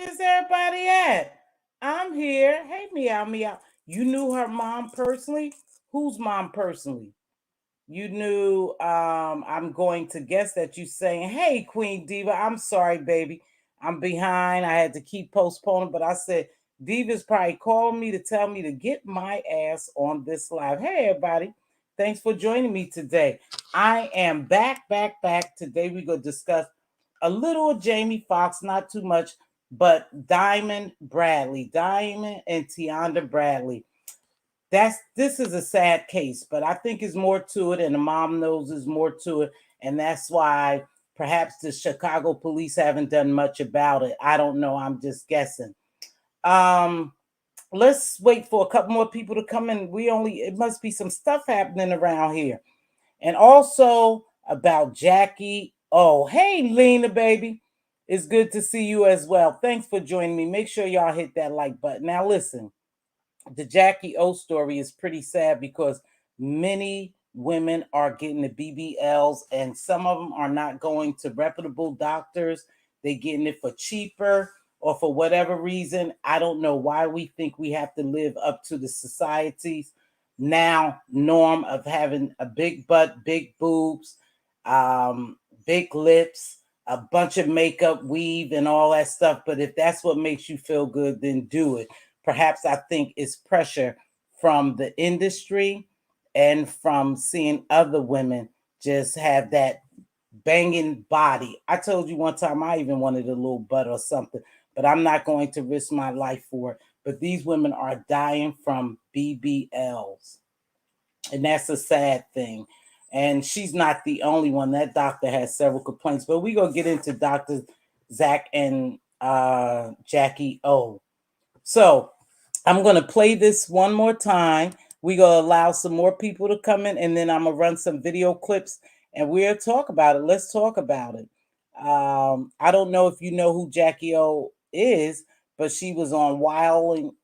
Where's everybody at? I'm here. Hey, meow, meow. You knew her mom personally? Whose mom personally? You knew, I'm going to guess that you saying, hey, Queen Diva, I'm sorry, baby. I'm behind. I had to keep postponing, but I said, Diva's probably calling me to tell me to get my ass on this live. Hey, everybody. Thanks for joining me today. I am back. Today we're going to discuss a little of Jamie Foxx, not too much, but Diamond and Tianda Bradley. This is a sad case, but I think there's more to it, and the mom knows there's more to it, and that's why perhaps the Chicago police haven't done much about it. I don't know. I'm just guessing. Let's wait for a couple more people to come in. It must be some stuff happening around here. And also about Jacky. Oh, hey, Lena, baby. It's good to see you as well. Thanks for joining me. Make sure y'all hit that like button. Now, listen, the Jacky O story is pretty sad because many women are getting the BBLs and some of them are not going to reputable doctors. They're getting it for cheaper or for whatever reason. I don't know why we think we have to live up to the society's now norm of having a big butt, big boobs, big lips, a bunch of makeup, weave, and all that stuff. But if that's what makes you feel good, then do it. Perhaps I think it's pressure from the industry and from seeing other women just have that banging body. I told you one time I even wanted a little butt or something, but I'm not going to risk my life for it. But these women are dying from BBLs, and that's a sad thing. And she's not the only one. That doctor has several complaints, but we're going to get into Dr. Zach and Jacky O. So I'm going to play this one more time. We're going to allow some more people to come in, and then I'm going to run some video clips, and we'll talk about it. Let's talk about it. I don't know if you know who Jacky O is, but she was on Wilding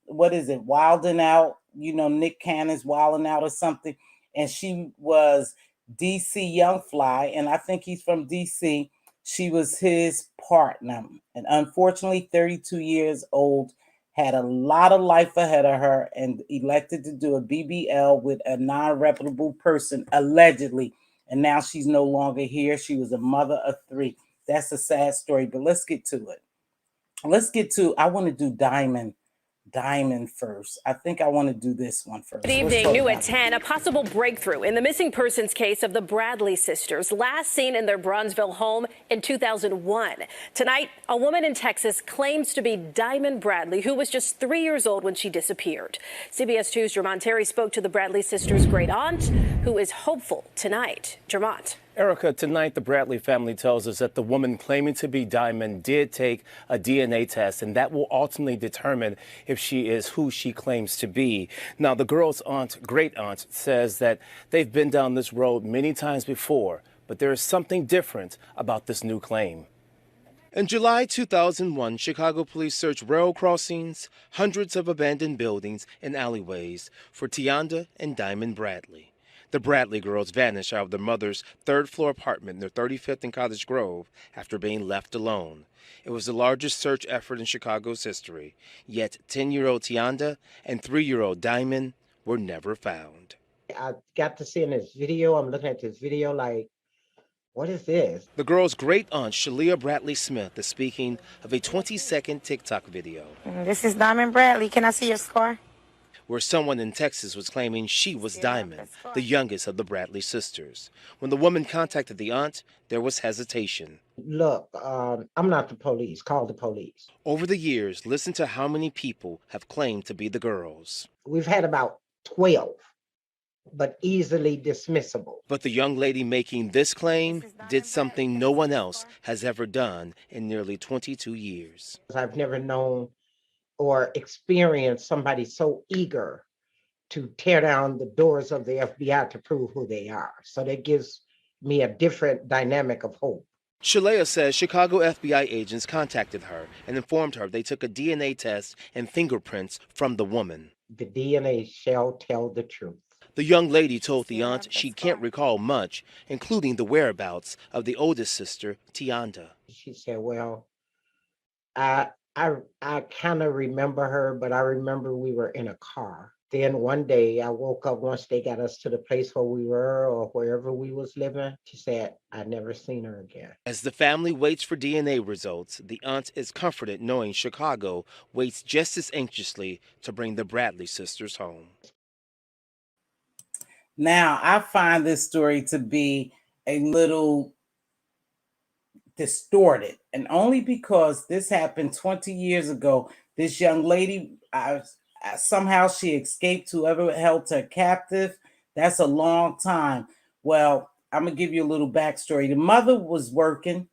Out. You know, Nick Cannon's Wilding Out or something. And she was DC Young Fly, and I think he's from DC. She was his partner. And unfortunately, 32 years old, had a lot of life ahead of her and elected to do a BBL with a non-reputable person, allegedly. And now she's no longer here. She was a mother of 3. That's a sad story, but let's get to it. I want to do Diamond first. I think I want to do this one first. Good evening. New at 10, a possible breakthrough in the missing persons case of the Bradley sisters, last seen in their Bronzeville home in 2001. Tonight, a woman in Texas claims to be Diamond Bradley, who was just 3 years old when she disappeared. CBS 2's Jermont Terry spoke to the Bradley sisters' great aunt, who is hopeful tonight. Jermont. Erica, tonight the Bradley family tells us that the woman claiming to be Diamond did take a DNA test, and that will ultimately determine if she is who she claims to be. Now, the girl's great aunt, says that they've been down this road many times before, but there is something different about this new claim. In July 2001, Chicago police searched rail crossings, hundreds of abandoned buildings, and alleyways for Tianda and Diamond Bradley. The Bradley girls vanished out of their mother's third-floor apartment near 35th and Cottage Grove after being left alone. It was the largest search effort in Chicago's history, yet 10-year-old Tianda and 3-year-old Diamond were never found. I got to see in this video, I'm looking at this video like, what is this? The girl's great aunt, Shalia Bradley Smith, is speaking of a 20-second TikTok video. This is Diamond Bradley. Can I see your score? Where someone in Texas was claiming she was Diamond, the youngest of the Bradley sisters. When the woman contacted the aunt, there was hesitation. Look, I'm not the police. Call the police. Over the years, listen to how many people have claimed to be the girls. We've had about 12, but easily dismissible. But the young lady making this claim did something no one else has ever done in nearly 22 years. I've never known or experienced somebody so eager to tear down the doors of the FBI to prove who they are. So that gives me a different dynamic of hope. Shalea says Chicago FBI agents contacted her and informed her they took a DNA test and fingerprints from the woman. The DNA shall tell the truth. The young lady told the aunt she can't recall much, including the whereabouts of the oldest sister, Tianda. She said, well, I kind of remember her, but I remember we were in a car. Then one day I woke up once they got us to the place where we were or wherever we was living. She said, I'd never seen her again. As the family waits for DNA results, the aunt is comforted knowing Chicago waits just as anxiously to bring the Bradley sisters home. Now, I find this story to be a little distorted, and only because this happened 20 years ago. This young lady, somehow she escaped whoever held her captive. That's a long time. Well, I'm gonna give you a little backstory. The mother was working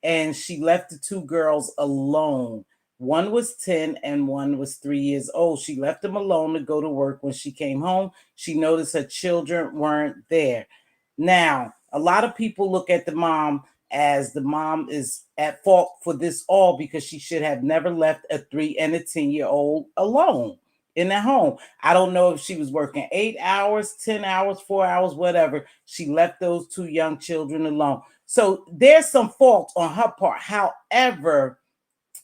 and she left the two girls alone. One was 10 and one was 3 years old. She left them alone to go to work. When she came home, she noticed her children weren't there. Now, a lot of people look at the mom as the mom is at fault for this all because she should have never left a 3 and a 10-year-old alone in the home. I don't know if she was working 8 hours, 10 hours, 4 hours, whatever. She left those two young children alone. So there's some fault on her part. However,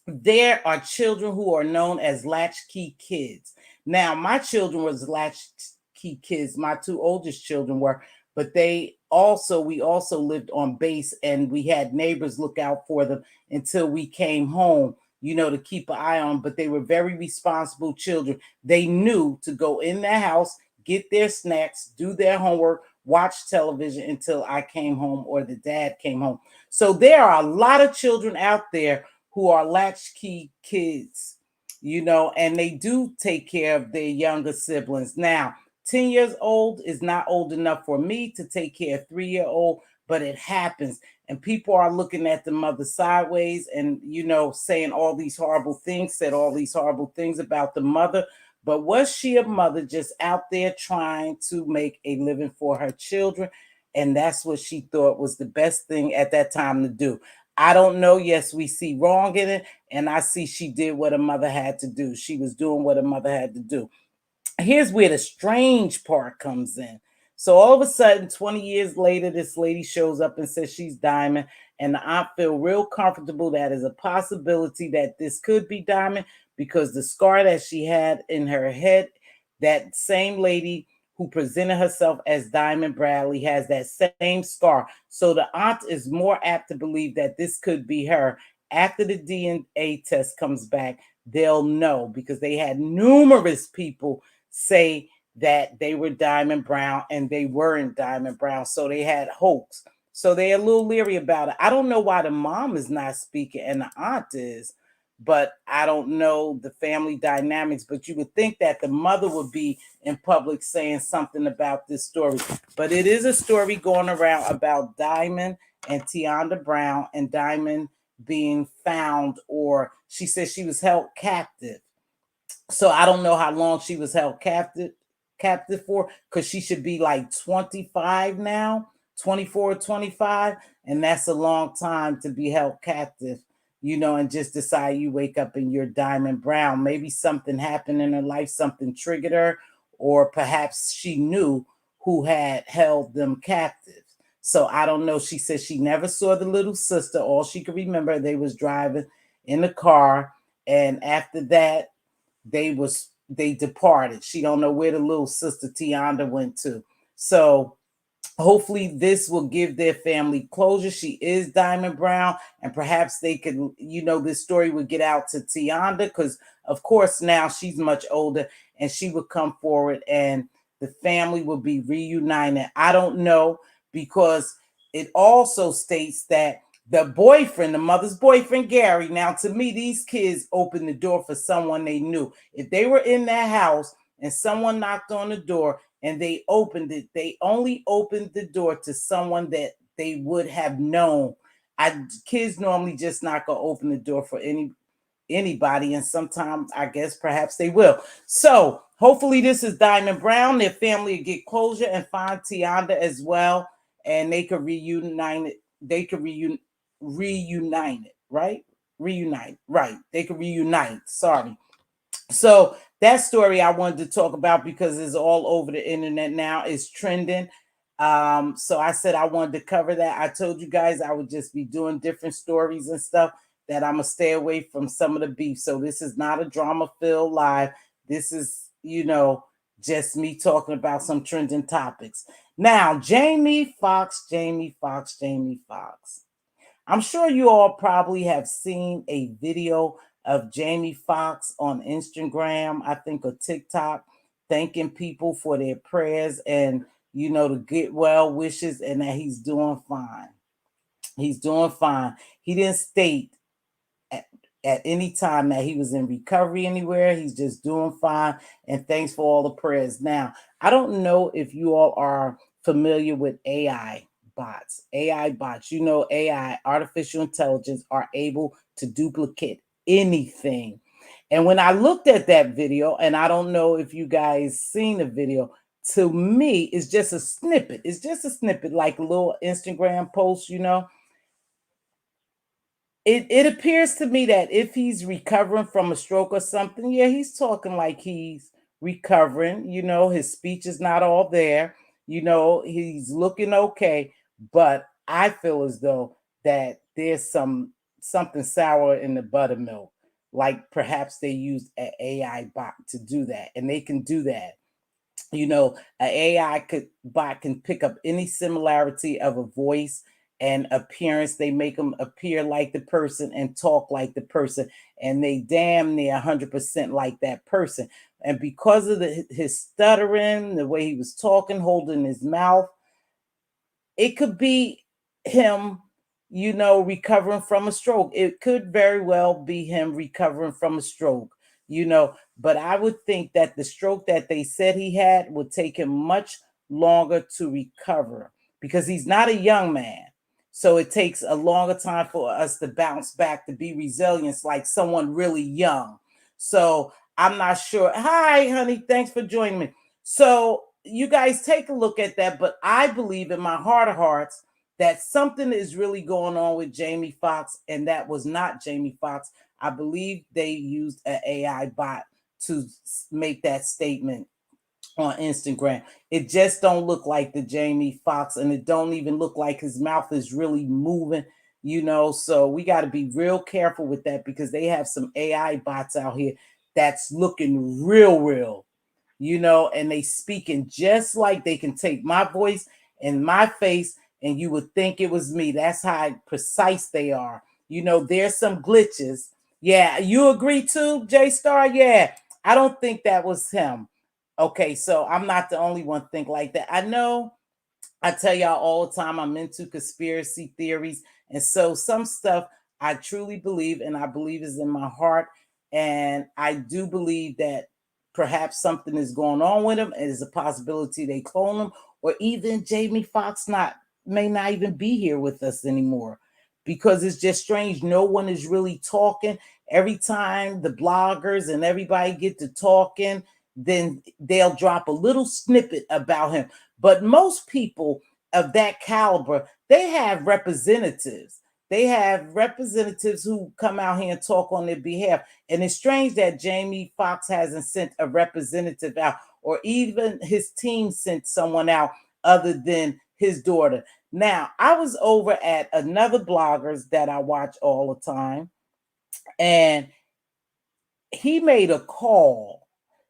there are children who are known as latchkey kids. Now, my children was latchkey kids. My two oldest children were, but we also lived on base and we had neighbors look out for them until we came home, to keep an eye on. But they were very responsible children. They knew to go in their house, get their snacks, do their homework, watch television until I came home or the dad came home. So there are a lot of children out there who are latchkey kids, and they do take care of their younger siblings. Now, 10 years old is not old enough for me to take care of 3-year-old, but it happens. And people are looking at the mother sideways and, saying all these horrible things, said all these horrible things about the mother. But was she a mother just out there trying to make a living for her children? And that's what she thought was the best thing at that time to do. I don't know. Yes, we see wrong in it. And I see she did what a mother had to do. She was doing what a mother had to do. Here's where the strange part comes in. So all of a sudden, 20 years later, this lady shows up and says she's Diamond. And I feel real comfortable that is a possibility that this could be Diamond because the scar that she had in her head, that same lady who presented herself as Diamond Bradley has that same scar. So the aunt is more apt to believe that this could be her. After the DNA test comes back, they'll know because they had numerous people say that they were Diamond Brown and they weren't Diamond Brown. So they had hoax. So they're a little leery about it. I don't know why the mom is not speaking and the aunt is, but I don't know the family dynamics. But you would think that the mother would be in public saying something about this story. But it is a story going around about Diamond and Tianda Brown and Diamond being found, or she says she was held captive. So I don't know how long she was held captive for, because she should be like 25 now, 24, 25. And that's a long time to be held captive, and just decide you wake up and you're Diamond Brown. Maybe something happened in her life, something triggered her, or perhaps she knew who had held them captive. So I don't know. She said she never saw the little sister. All she could remember, they was driving in the car. And after that, they departed. She don't know where the little sister Tianda went to. So hopefully this will give their family closure. She is Diamond Brown, and perhaps they could, this story would get out to Tianda because, of course, now she's much older and she would come forward and the family would be reunited. I don't know, because it also states that The boyfriend, the mother's boyfriend, Gary. Now, to me, these kids opened the door for someone they knew. If they were in that house and someone knocked on the door and they opened it, they only opened the door to someone that they would have known. Kids normally just not gonna open the door for anybody, and sometimes I guess perhaps they will. So hopefully this is Diamond Brown. Their family will get closure and find Tianda as well, and they could reunite it. They could reunite it, right? Reunite, right? They could reunite. Sorry. So that story I wanted to talk about because it's all over the internet now. It's trending. So I said I wanted to cover that. I told you guys I would just be doing different stories and stuff, that I'm gonna stay away from some of the beef. So this is not a drama-filled live. This is, just me talking about some trending topics. Now, Jamie Foxx. I'm sure you all probably have seen a video of Jamie Foxx on Instagram, I think, or TikTok, thanking people for their prayers and, the get well wishes, and that he's doing fine. He's doing fine. He didn't state at any time that he was in recovery anywhere. He's just doing fine. And thanks for all the prayers. Now, I don't know if you all are familiar with AI bots. AI bots, AI, artificial intelligence, are able to duplicate anything. And when I looked at that video, and I don't know if you guys seen the video, to me, it's just a snippet. It's just a snippet, like a little Instagram post, It appears to me that if he's recovering from a stroke or something, yeah, he's talking like he's recovering. His speech is not all there. He's looking okay, but I feel as though that there's something sour in the buttermilk. Like perhaps they used an AI bot to do that, and they can do that. An AI bot can pick up any similarity of a voice and appearance. They make them appear like the person and talk like the person, and they damn near 100% like that person. And because of his stuttering, the way he was talking, holding his mouth, it could be him, recovering from a stroke. It could very well be him recovering from a stroke, but I would think that the stroke that they said he had would take him much longer to recover, because he's not a young man. So it takes a longer time for us to bounce back, to be resilient, like someone really young. So I'm not sure. Hi, honey. Thanks for joining me. So you guys take a look at that. But I believe in my heart of hearts that something is really going on with Jamie Foxx, and that was not Jamie Foxx. I believe they used an AI bot to make that statement on Instagram. It just don't look like the Jamie Foxx, and it don't even look like his mouth is really moving, so we got to be real careful with that, because they have some AI bots out here that's looking real, and they speaking just like they can take my voice and my face, and you would think it was me. That's how precise they are. There's some glitches. Yeah, you agree too, J Star? Yeah, I don't think that was him. Okay, so I'm not the only one think like that. I know I tell y'all all the time I'm into conspiracy theories. And so some stuff I truly believe, and I believe is in my heart. And I do believe that perhaps something is going on with him. It is a possibility they clone him, or even Jamie Foxx may not even be here with us anymore, because it's just strange. No one is really talking. Every time the bloggers and everybody get to talking, then they'll drop a little snippet about him. But most people of that caliber, they have representatives. They have representatives who come out here and talk on their behalf. And it's strange that Jamie Foxx hasn't sent a representative out, or even his team sent someone out other than his daughter. Now, I was over at another bloggers that I watch all the time, and he made a call.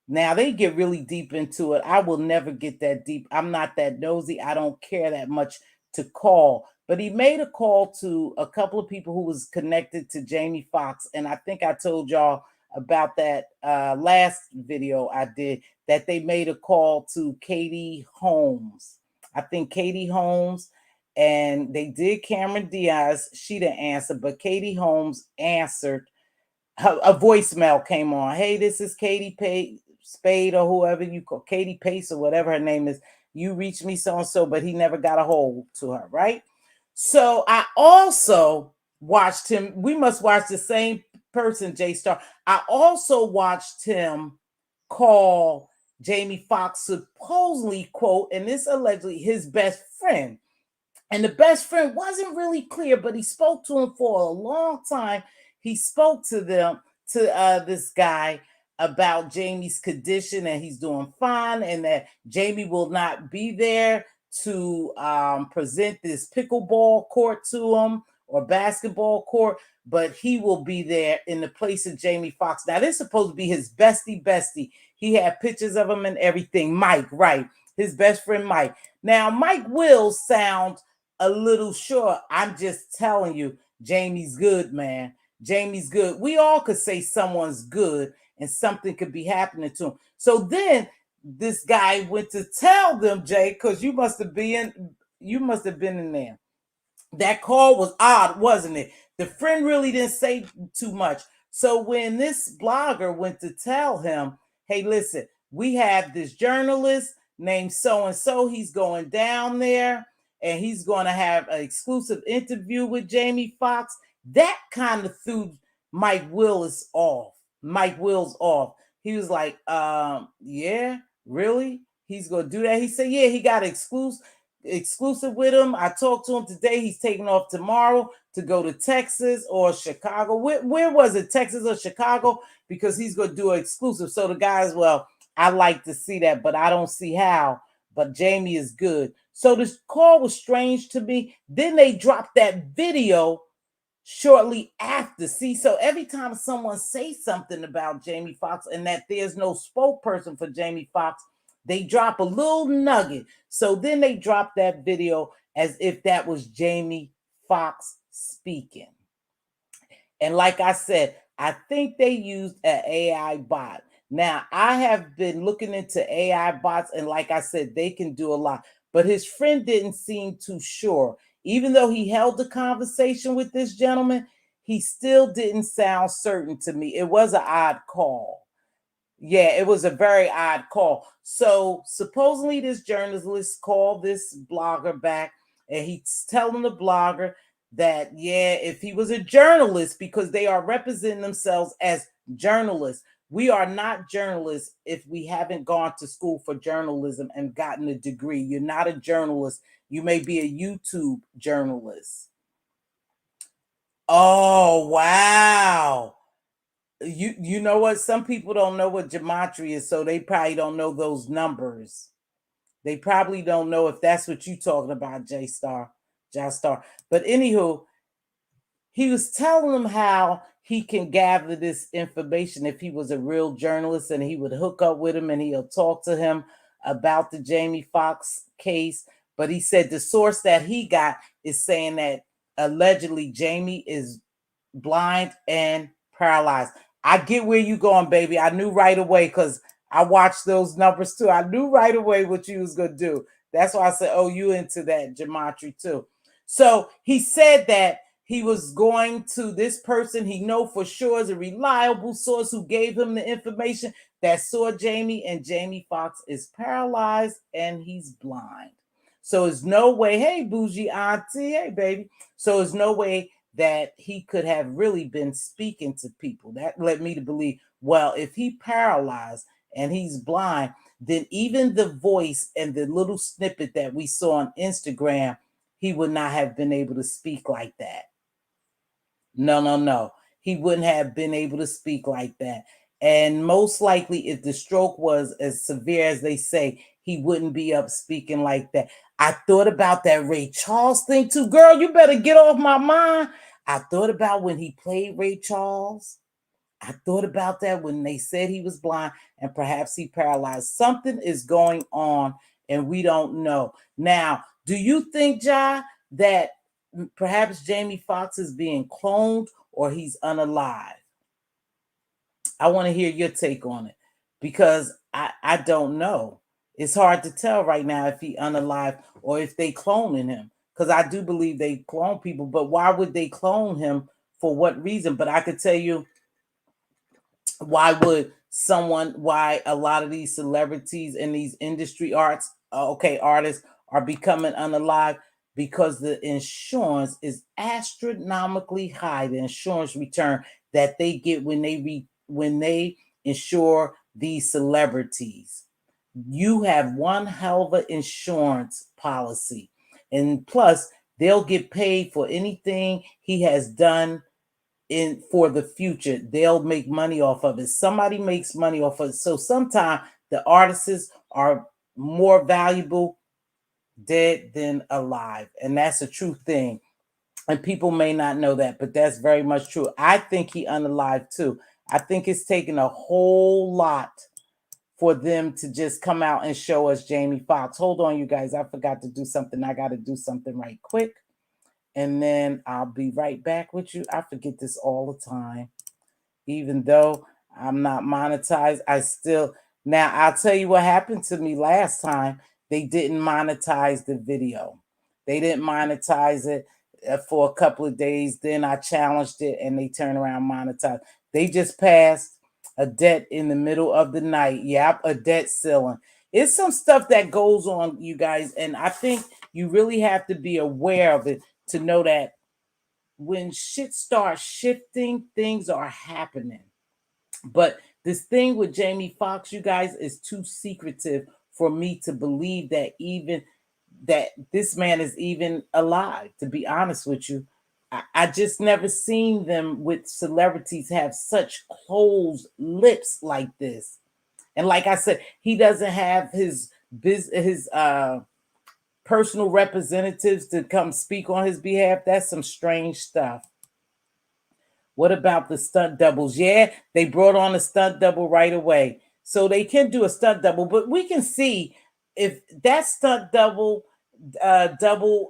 Now, they get really deep into it. I will never get that deep. I'm not that nosy. I don't care that much to call. But he made a call to a couple of people who was connected to Jamie Foxx. And I think I told y'all about that last video I did, that they made a call to Katie Holmes. I think Katie Holmes. and they did Cameron Diaz. She didn't answer, but Katie Holmes answered. A voicemail came on. Hey, this is Katie Spade or whoever you call Katie Pace or whatever her name is. You reached me so and so, but he never got a hold to her, right? So I also watched him. We must watch the same person, J Star. I also watched him call Jamie Foxx supposedly, quote, and this allegedly his best friend. And the best friend wasn't really clear, but he spoke to him for a long time. He spoke to this guy about Jamie's condition, and he's doing fine, and that Jamie will not be there to present this pickleball court to him or basketball court, but he will be there in the place of Jamie Foxx. Now, this is supposed to be his bestie. He had pictures of him and everything. Mike, right? His best friend, Mike. Now, Mike will sound a little sure. I'm just telling you, Jamie's good, man. Jamie's good. We all could say someone's good and something could be happening to him. So then this guy went to tell them, Jay, because you must have been in there. That call was odd, wasn't it? The friend really didn't say too much. So when this blogger went to tell him, hey, listen, we have this journalist named so-and-so. He's going down there and he's going to have an exclusive interview with Jamie Foxx. That kind of threw Mike Wills off. He was like, yeah, really? He's going to do that? He said, yeah, he got exclusive with him. I talked to him today. He's taking off tomorrow to go to Texas or Chicago. Where was it? Texas or Chicago? Because he's going to do an exclusive. So the guys, well, I like to see that, but I don't see how. But Jamie is good. So this call was strange to me. Then they dropped that video shortly after. See, so every time someone says something about Jamie Foxx and that there's no spokesperson for Jamie Foxx, they drop a little nugget. So then they drop that video as if that was Jamie Foxx speaking. And like I said, I think they used an AI bot. Now, I have been looking into AI bots, and like I said, they can do a lot. But his friend didn't seem too sure. Even though he held the conversation with this gentleman, he still didn't sound certain to me. It was an odd call. Yeah, it was a very odd call. So supposedly this journalist called this blogger back, and he's telling the blogger that, yeah, if he was a journalist, because they are representing themselves as journalists. We are not journalists if we haven't gone to school for journalism and gotten a degree. You're not a journalist. You may be a YouTube journalist. Oh, wow. You know what? Some people don't know what gematria is, so they probably don't know those numbers. They probably don't know if that's what you're talking about, J Star. But anywho, he was telling them how he can gather this information if he was a real journalist, and he would hook up with him and he'll talk to him about the Jamie Foxx case. But he said the source that he got is saying that allegedly Jamie is blind and paralyzed. I get where you going, baby. I knew right away because I watched those numbers too. I knew right away what you was gonna do. That's why I said, oh, you into that gematria too. So he said that he was going to this person he know for sure is a reliable source who gave him the information that saw Jamie, and Jamie Foxx is paralyzed and he's blind. So there's no way, hey, bougie auntie, hey, baby. So there's no way that he could have really been speaking to people. That led me to believe, well, if he paralyzed and he's blind, then even the voice and the little snippet that we saw on Instagram, he would not have been able to speak like that. No. He wouldn't have been able to speak like that. And most likely, if the stroke was as severe as they say, he wouldn't be up speaking like that. I thought about that Ray Charles thing too. Girl, you better get off my mind. I thought about when he played Ray Charles. I thought about that when they said he was blind and perhaps he paralyzed. Something is going on and we don't know. Now, do you think, Ja, that perhaps Jamie Foxx is being cloned or he's unalive? I want to hear your take on it because I don't know. It's hard to tell right now if he unalive or if they cloning him. because I do believe they clone people, but why would they clone him? For what reason? But I could tell you why a lot of these celebrities and these industry artists are becoming unalive, because the insurance is astronomically high, the insurance return that they get when they insure these celebrities. You have one hell of an insurance policy, and plus they'll get paid for anything he has done in for the future. They'll make money off of it. Somebody makes money off of it. So sometimes the artists are more valuable dead than alive, and that's a true thing. And people may not know that, but that's very much true. I think he unalive too. I think it's taken a whole lot for them to just come out and show us Jamie Foxx. Hold on, you guys. I forgot to do something. I got to do something right quick. And then I'll be right back with you. I forget this all the time. Even though I'm not monetized, now I'll tell you what happened to me last time. They didn't monetize the video. They didn't monetize it for a couple of days. Then I challenged it and they turned around monetized. They just passed a debt in the middle of the night. Yep, a debt ceiling. It's some stuff that goes on, you guys, and I think you really have to be aware of it to know that when shit starts shifting, things are happening. But this thing with Jamie Foxx, you guys, is too secretive for me to believe that this man is even alive, to be honest with you. I just never seen them with celebrities have such closed lips like this. And like I said, he doesn't have his personal representatives to come speak on his behalf. That's some strange stuff. What about the stunt doubles? Yeah, they brought on a stunt double right away. So they can do a stunt double, but we can see if that stunt double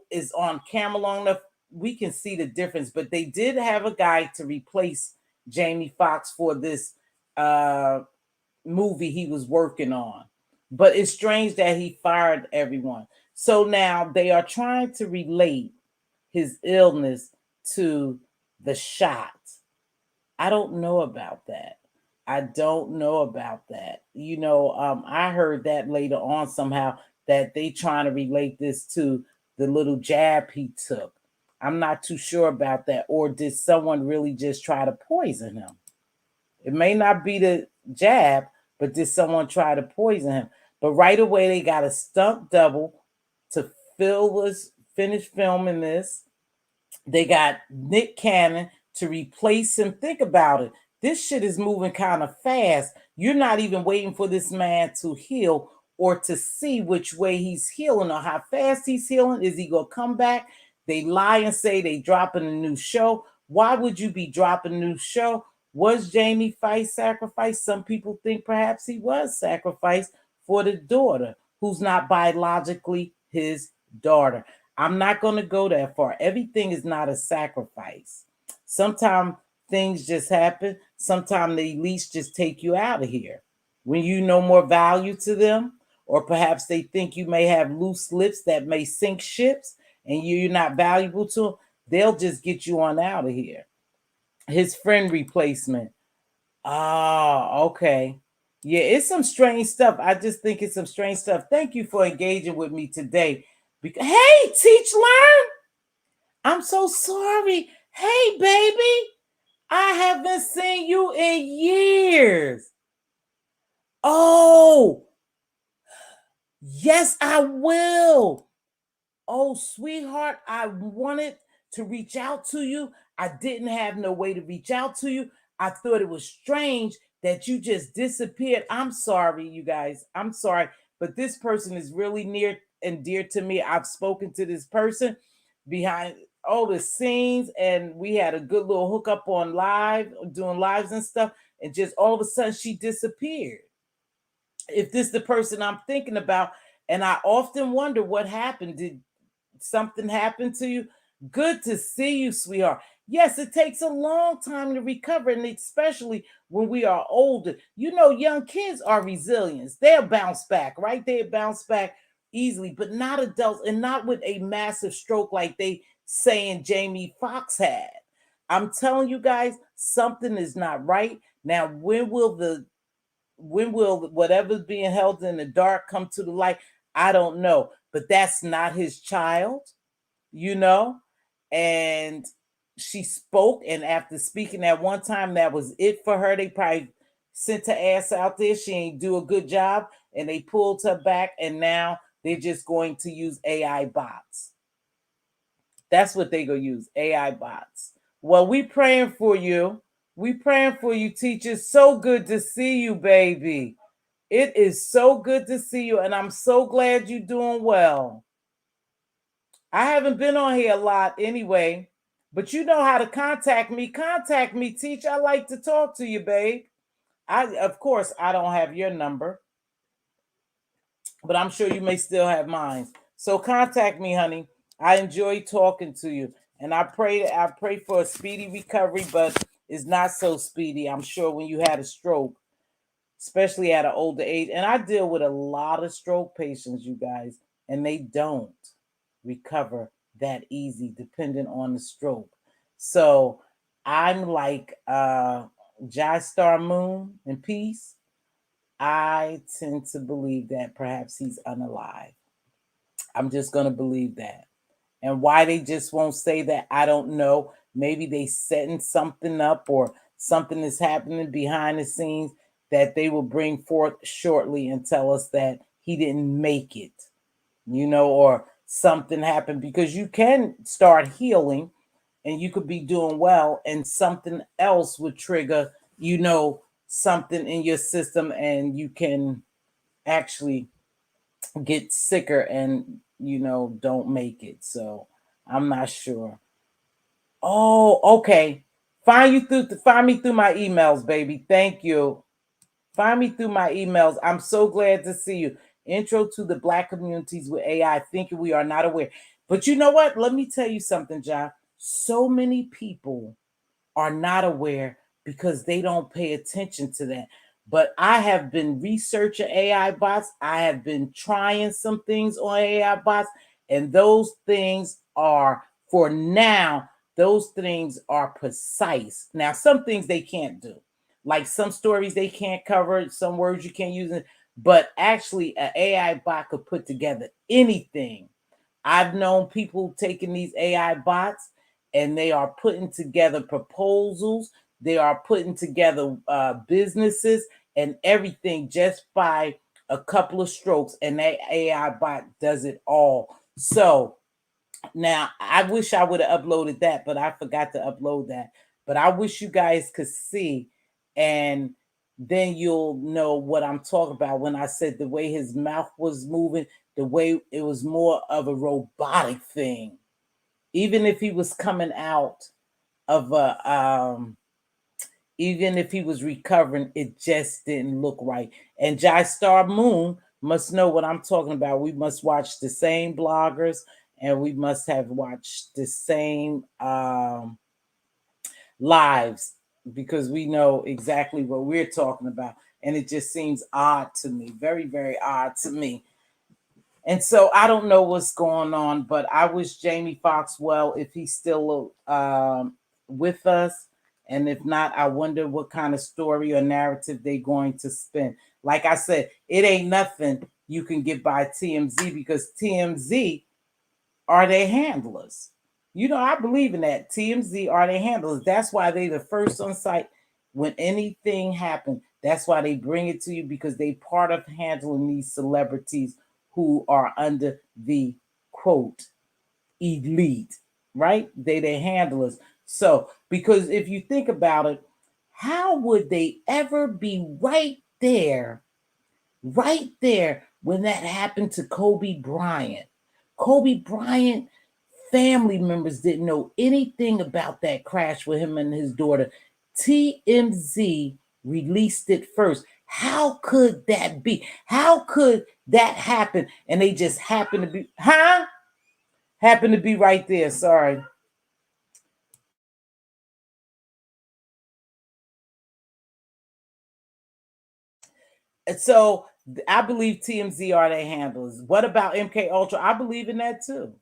is on camera long enough, we can see the difference. But they did have a guy to replace Jamie Foxx for this movie he was working on. But it's strange that he fired everyone. So now they are trying to relate his illness to the shot. I don't know about that. I don't know about that. I heard that later on somehow that they trying to relate this to the little jab he took. I'm not too sure about that. Or did someone really just try to poison him? It may not be the jab, but did someone try to poison him? But right away, they got a stunt double to finish filming this. They got Nick Cannon to replace him. Think about it. This shit is moving kind of fast. You're not even waiting for this man to heal or to see which way he's healing or how fast he's healing. Is he going to come back? They lie and say they dropping a new show. Why would you be dropping a new show? Was Jamie Foxx sacrificed? Some people think perhaps he was sacrificed for the daughter who's not biologically his daughter. I'm not going to go that far. Everything is not a sacrifice. Sometimes things just happen. Sometimes the elites just take you out of here when you know more value to them, or perhaps they think you may have loose lips that may sink ships and you're not valuable to them. They'll just get you on out of here. His friend replacement. Oh, okay. Yeah, it's some strange stuff. I just think it's some strange stuff. Thank you for engaging with me today. Hey, Teach Learn. I'm so sorry. Hey, baby. I haven't seen you in years. Oh, yes, I will. Oh, sweetheart, I wanted to reach out to you. I didn't have no way to reach out to you. I thought it was strange that you just disappeared. I'm sorry, you guys. I'm sorry, but this person is really near and dear to me. I've spoken to this person behind all the scenes, and we had a good little hookup on doing lives and stuff, and just all of a sudden she disappeared. If this is the person I'm thinking about, and I often wonder what happened. Did something happen to you? Good to see you, sweetheart. Yes, it takes a long time to recover, and especially when we are older. Young kids are resilient. They'll bounce back, right? They'll bounce back easily, but not adults, and not with a massive stroke like they saying Jamie Foxx had. I'm telling you guys, something is not right. Now, when will whatever's being held in the dark come to the light? I don't know, but that's not his child, you know. And she spoke, and after speaking at one time, that was it for her. They probably sent her ass out there. She ain't do a good job, and they pulled her back, and now they're just going to use AI bots. That's what they gonna use, AI bots. Well, we praying for you. We praying for you, teachers. So good to see you, baby. It is so good to see you, and I'm so glad you're doing well. I haven't been on here a lot anyway, but you know how to contact me. Contact me, teach. I like to talk to you, babe. Of course, I don't have your number, but I'm sure you may still have mine. So contact me, honey. I enjoy talking to you, and I pray for a speedy recovery, but it's not so speedy. I'm sure when you had a stroke, especially at an older age, and I deal with a lot of stroke patients, you guys, and they don't recover that easy, depending on the stroke. So I'm like Jai Star Moon in peace. I tend to believe that perhaps he's unalive. I'm just going to believe that. And why they just won't say that, I don't know. Maybe they setting something up, or something is happening behind the scenes that they will bring forth shortly and tell us that he didn't make it, or something happened, because you can start healing and you could be doing well, and something else would trigger, something in your system, and you can actually get sicker and don't make it. So I'm not sure. Oh, okay. Find me through my emails, baby. Thank you. Find me through my emails. I'm so glad to see you. Intro to the Black communities with AI, thinking we are not aware. But you know what? Let me tell you something, John. So many people are not aware because they don't pay attention to that. But I have been researching AI bots. I have been trying some things on AI bots, and those things are, for now, those things are precise. Now, some things they can't do, like some stories they can't cover, some words you can't use, but actually, an AI bot could put together anything. I've known people taking these AI bots, and they are putting together proposals. They are putting together businesses and everything just by a couple of strokes, and that AI bot does it all. So now I wish I would have uploaded that, but I forgot to upload that. But I wish you guys could see, and then you'll know what I'm talking about when I said the way his mouth was moving, the way it was more of a robotic thing. Even if he was coming out of even if he was recovering, it just didn't look right. And Jai Star Moon must know what I'm talking about. We must watch the same bloggers, and we must have watched the same lives, because we know exactly what we're talking about. And it just seems odd to me, very, very odd to me. And so I don't know what's going on, but I wish Jamie Foxx well if he's still with us. And if not, I wonder what kind of story or narrative they're going to spin. Like I said, it ain't nothing you can get by TMZ, because TMZ are their handlers. I believe in that. TMZ are their handlers. That's why they the first on site when anything happens. That's why they bring it to you, because they part of handling these celebrities who are under the quote elite, right? They handlers. So, because if you think about it, how would they ever be right there when that happened to Kobe Bryant? Kobe Bryant family members didn't know anything about that crash with him and his daughter. TMZ released it first. How could that be? How could that happen? And they just happen to be, happen to be right there. Sorry. And so I believe TMZ are their handlers. What about MK Ultra? I believe in that too.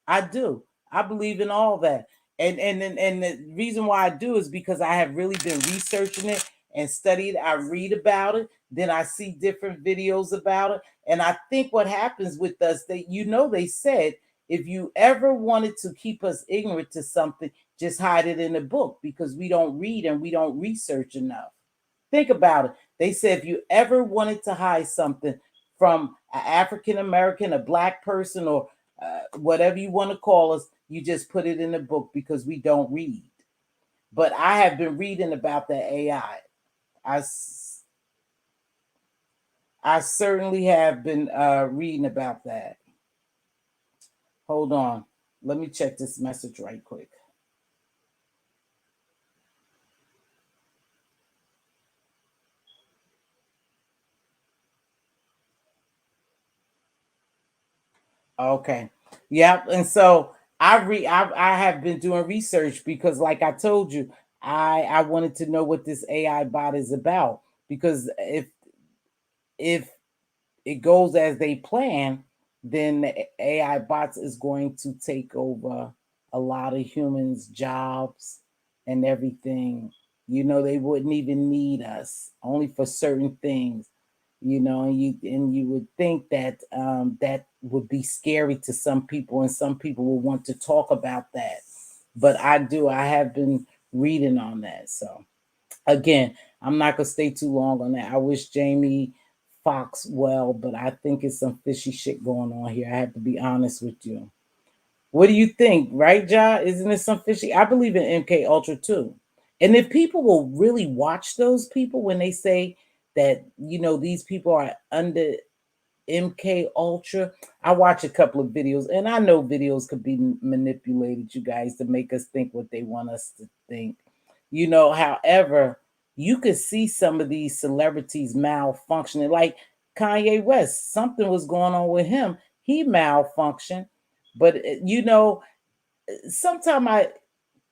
I do. I believe in all that. And the reason why I do is because I have really been researching it and studied. I read about it, then I see different videos about it. And I think what happens with us, they said if you ever wanted to keep us ignorant to something, just hide it in a book because we don't read and we don't research enough. Think about it. They said if you ever wanted to hide something from an African American, a black person, or whatever you want to call us, you just put it in a book because we don't read. But I have been reading about the AI. I certainly have been reading about that. Hold on. Let me check this message right quick. Okay. Yep. And so I have been doing research because like I told you, I wanted to know what this AI bot is about. Because if it goes as they plan, then the AI bots is going to take over a lot of humans' jobs and everything. They wouldn't even need us only for certain things. And you would think that that would be scary to some people, and some people will want to talk about that. But I have been reading on that. So again, I'm not gonna stay too long on that. I wish Jamie Foxx well, but I think it's some fishy shit going on here. I have to be honest with you. What do you think, right, Ja? Isn't it some fishy? I believe in MK Ultra too. And if people will really watch those people when they say that, these people are under MK Ultra, I watch a couple of videos, and I know videos could be manipulated, you guys, to make us think what they want us to think. However, you could see some of these celebrities malfunctioning, like Kanye West. Something was going on with him. He malfunctioned, but sometimes I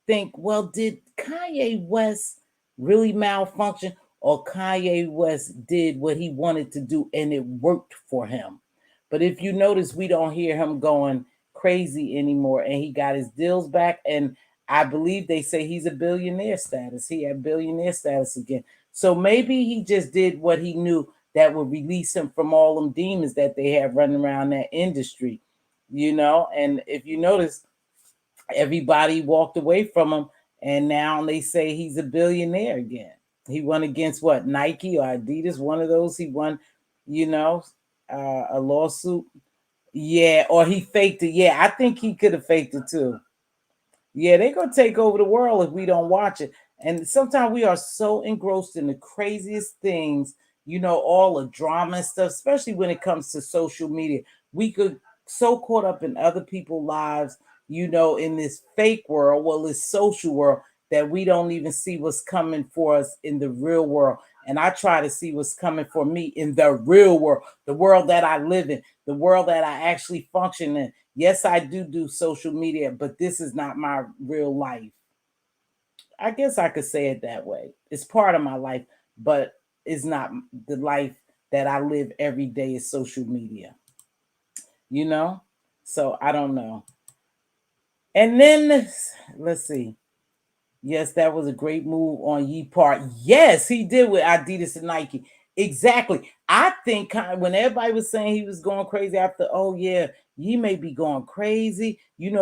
think, well, did Kanye West really malfunction, or Kanye West did what he wanted to do and it worked for him? But if you notice, we don't hear him going crazy anymore, and he got his deals back. And I believe they say he's a billionaire status. He had billionaire status again. So maybe he just did what he knew that would release him from all them demons that they have running around that industry, And if you notice, everybody walked away from him, and now they say he's a billionaire again. He won against what, Nike or Adidas, one of those. He won, you know, a lawsuit. Yeah, or he faked it. Yeah, I think he could have faked it too. Yeah, they're gonna take over the world if we don't watch it. And sometimes we are so engrossed in the craziest things, all the drama and stuff, especially when it comes to social media. We could so caught up in other people's lives, in this fake world, well, this social world, that we don't even see what's coming for us in the real world. And I try to see what's coming for me in the real world, the world that I live in, the world that I actually function in. Yes, I do social media, but this is not my real life. I guess I could say it that way. It's part of my life, but it's not the life that I live every day is social media. So I don't know. And then let's see. Yes, that was a great move on Ye part. Yes, he did with Adidas and Nike. Exactly. I think when everybody was saying he was going crazy after, oh yeah, Ye may be going crazy.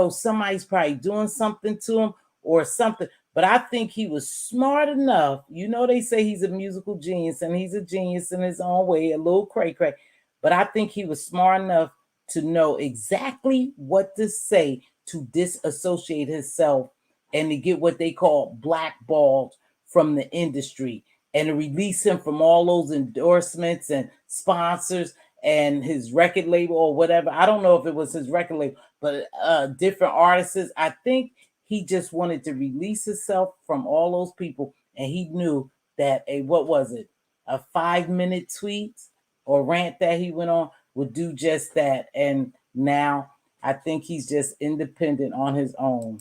Somebody's probably doing something to him or something. But I think he was smart enough. They say he's a musical genius, and he's a genius in his own way, a little cray-cray. But I think he was smart enough to know exactly what to say to disassociate himself and to get what they call blackballed from the industry, and to release him from all those endorsements and sponsors and his record label or whatever. I don't know if it was his record label, but different artists. I think he just wanted to release himself from all those people, and he knew that what was it, a 5-minute tweet or rant that he went on would do just that. And now I think he's just independent on his own.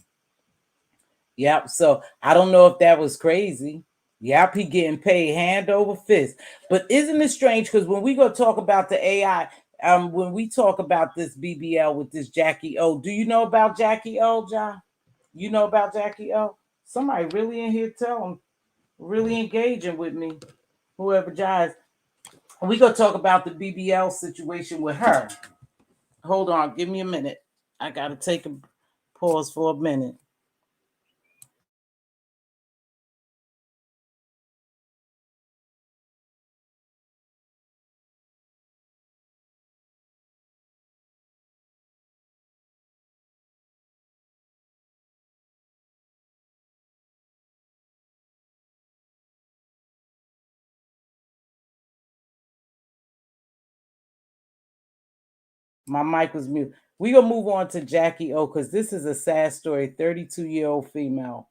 Yep. So I don't know if that was crazy. Yep, he getting paid hand over fist. But isn't it strange? Because when we go talk about the AI, when we talk about this BBL with this Jackie O, do you know about Jackie O, John? You know about Jackie O? Somebody really in here tell him, really engaging with me. Whoever John is. We gonna talk about the BBL situation with her. Hold on, give me a minute. I gotta take a pause for a minute. My mic was mute. We gonna move on to Jackie O because this is a sad story. 32-year-old female.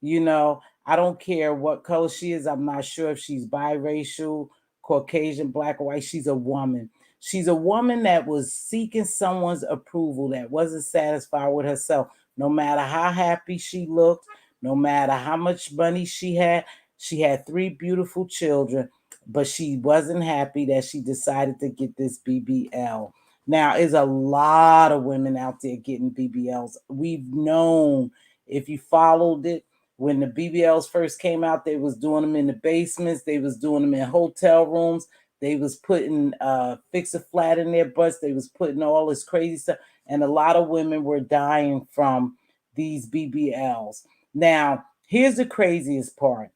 You know, I don't care what color she is. I'm not sure if she's biracial, Caucasian, black or white. She's a woman. She's a woman that was seeking someone's approval, that wasn't satisfied with herself. No matter how happy she looked, no matter how much money she had 3 beautiful children, but she wasn't happy that she decided to get this BBL. Now, there's a lot of women out there getting BBLs. We've known, if you followed it, when the BBLs first came out, they was doing them in the basements. They was doing them in hotel rooms. They was putting Fix-A-Flat in their butts. They was putting all this crazy stuff. And a lot of women were dying from these BBLs. Now, here's the craziest part.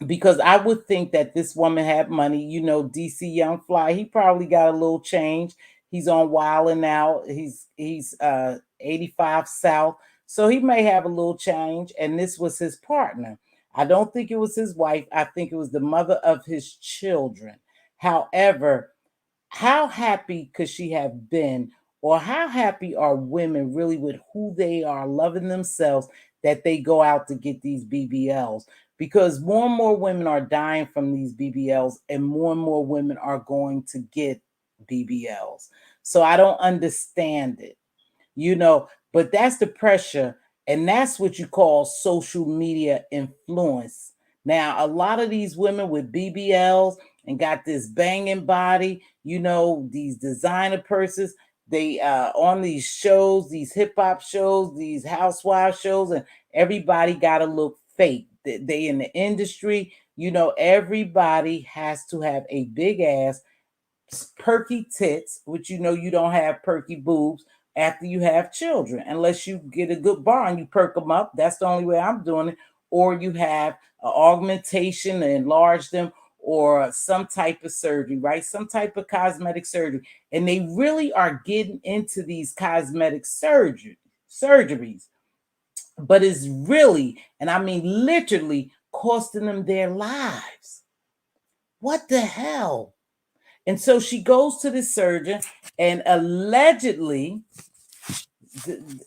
Because I would think that this woman had money. You know, DC Young Fly, he probably got a little change. He's on Wild and Out. He's 85 South. So he may have a little change. And this was his partner. I don't think it was his wife. I think it was the mother of his children. However, how happy could she have been, or how happy are women really with who they are, loving themselves, that they go out to get these BBLs? Because more and more women are dying from these BBLs, and more women are going to get BBLs. So I don't understand it, you know, but that's the pressure, and that's what you call social media influence. Now, a lot of these women with BBLs and got this banging body, you know, these designer purses, they on these shows, these hip hop shows, these housewife shows, and everybody got to look fake. They in the industry, you know, everybody has to have a big ass, perky tits, which you know you don't have perky boobs after you have children, unless you get a good bar and you perk them up. That's the only way I'm doing it. Or you have augmentation and enlarge them, or some type of surgery, right? Some type of cosmetic surgery. And they really are getting into these cosmetic surgeries. But it's really, and I mean literally, costing them their lives. What the hell? And so she goes to the surgeon, and allegedly,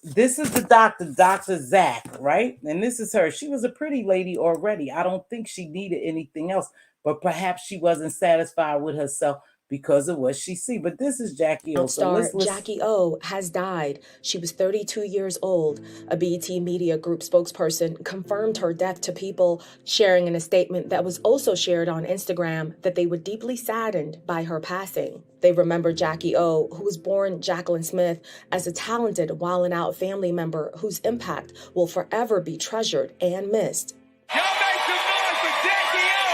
this is the doctor, Dr. Zach, right? And this is her. She was a pretty lady already. I don't think she needed anything else, but perhaps she wasn't satisfied with herself because of what she see. But this is Jackie O. So Star Jackie O has died. She was 32 years old. A BET Media Group spokesperson confirmed her death to People, sharing in a statement that was also shared on Instagram that they were deeply saddened by her passing. They remember Jackie O, who was born Jacqueline Smith, as a talented Wild 'N Out family member whose impact will forever be treasured and missed. Y'all make some noise for Jackie O.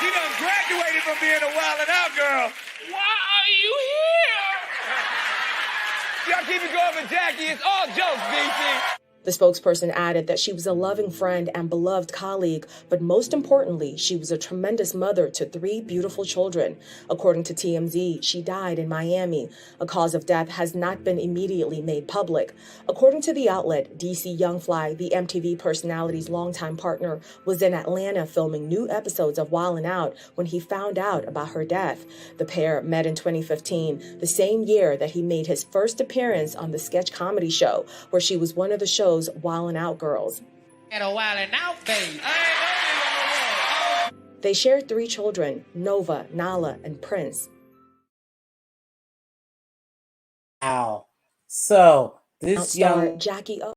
She done graduated from being a Wild 'N Out girl. Why are you here? Y'all keep it going for Jackie. It's all jokes, DC. The spokesperson added that she was a loving friend and beloved colleague, but most importantly, she was a tremendous mother to 3 beautiful children. According to TMZ, she died in Miami. A cause of death has not been immediately made public. According to the outlet, DC Young Fly, the MTV personality's longtime partner, was in Atlanta filming new episodes of Wild 'N Out when he found out about her death. The pair met in 2015, the same year that he made his first appearance on the sketch comedy show, where she was one of the show's Wild 'N Out girls. And a Wild 'N Out baby. They shared 3 children, Nova, Nala, and Prince. Wow. So this Star young Jackie O.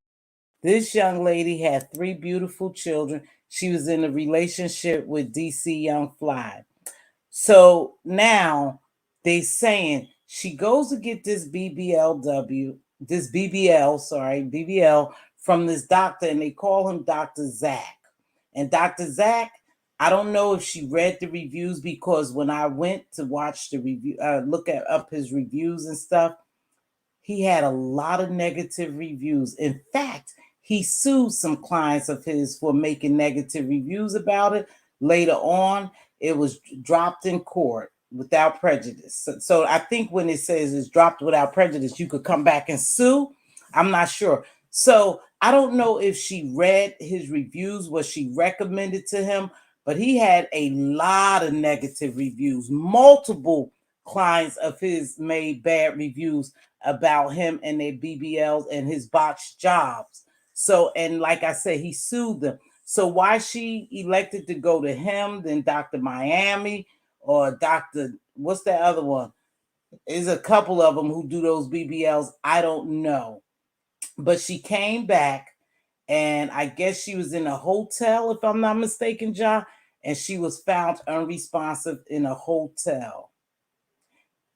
This young lady had 3 beautiful children. She was in a relationship with DC Young Fly. So now they saying she goes to get this BBL from this doctor, and they call him Dr. Zach. And Dr. Zach, I don't know if she read the reviews, because when I went to watch the review, look up his reviews and stuff, he had a lot of negative reviews. In fact, he sued some clients of his for making negative reviews about it. Later on, it was dropped in court without prejudice. So I think when it says it's dropped without prejudice, you could come back and sue. I'm not sure. So I don't know if she read his reviews, what she recommended to him, but he had a lot of negative reviews. Multiple clients of his made bad reviews about him and their BBLs and his botched jobs. So, and like I said, he sued them. So why she elected to go to him, then Dr. Miami or Dr. What's that other one? There's a couple of them who do those BBLs. I don't know. But she came back, and I guess she was in a hotel, if I'm not mistaken, John, and she was found unresponsive in a hotel.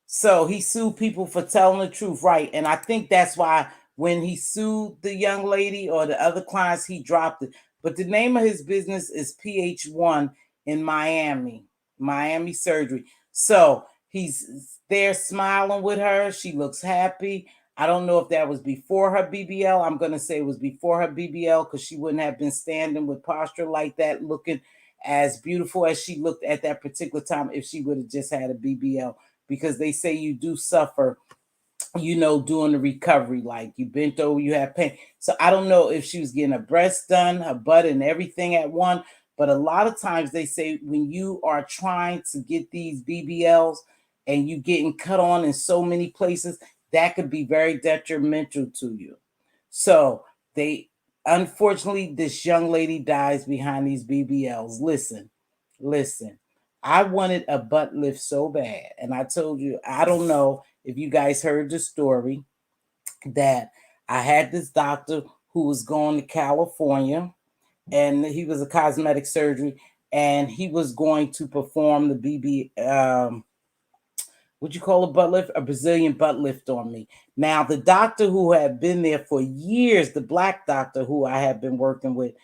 So he sued people for telling the truth, right? And I think that's why when he sued the young lady or the other clients, he dropped it. But the name of his business is PH1 in Miami Surgery. So he's there smiling with her. She looks happy. I don't know if that was before her BBL. I'm going to say it was before her BBL, because she wouldn't have been standing with posture like that, looking as beautiful as she looked at that particular time if she would have just had a BBL, because they say you do suffer, doing the recovery, like you bent over, you have pain. So I don't know if she was getting her breasts done, her butt, and everything at one. But a lot of times they say when you are trying to get these BBLs and you getting cut on in so many places, that could be very detrimental to you. So unfortunately, this young lady dies behind these BBLs. Listen. I wanted a butt lift so bad. And I told you, I don't know if you guys heard the story, that I had this doctor who was going to California, and he was a cosmetic surgery, and he was going to perform the what you call a butt lift? A Brazilian butt lift on me. Now, the doctor who had been there for years, the black doctor who I had been working with,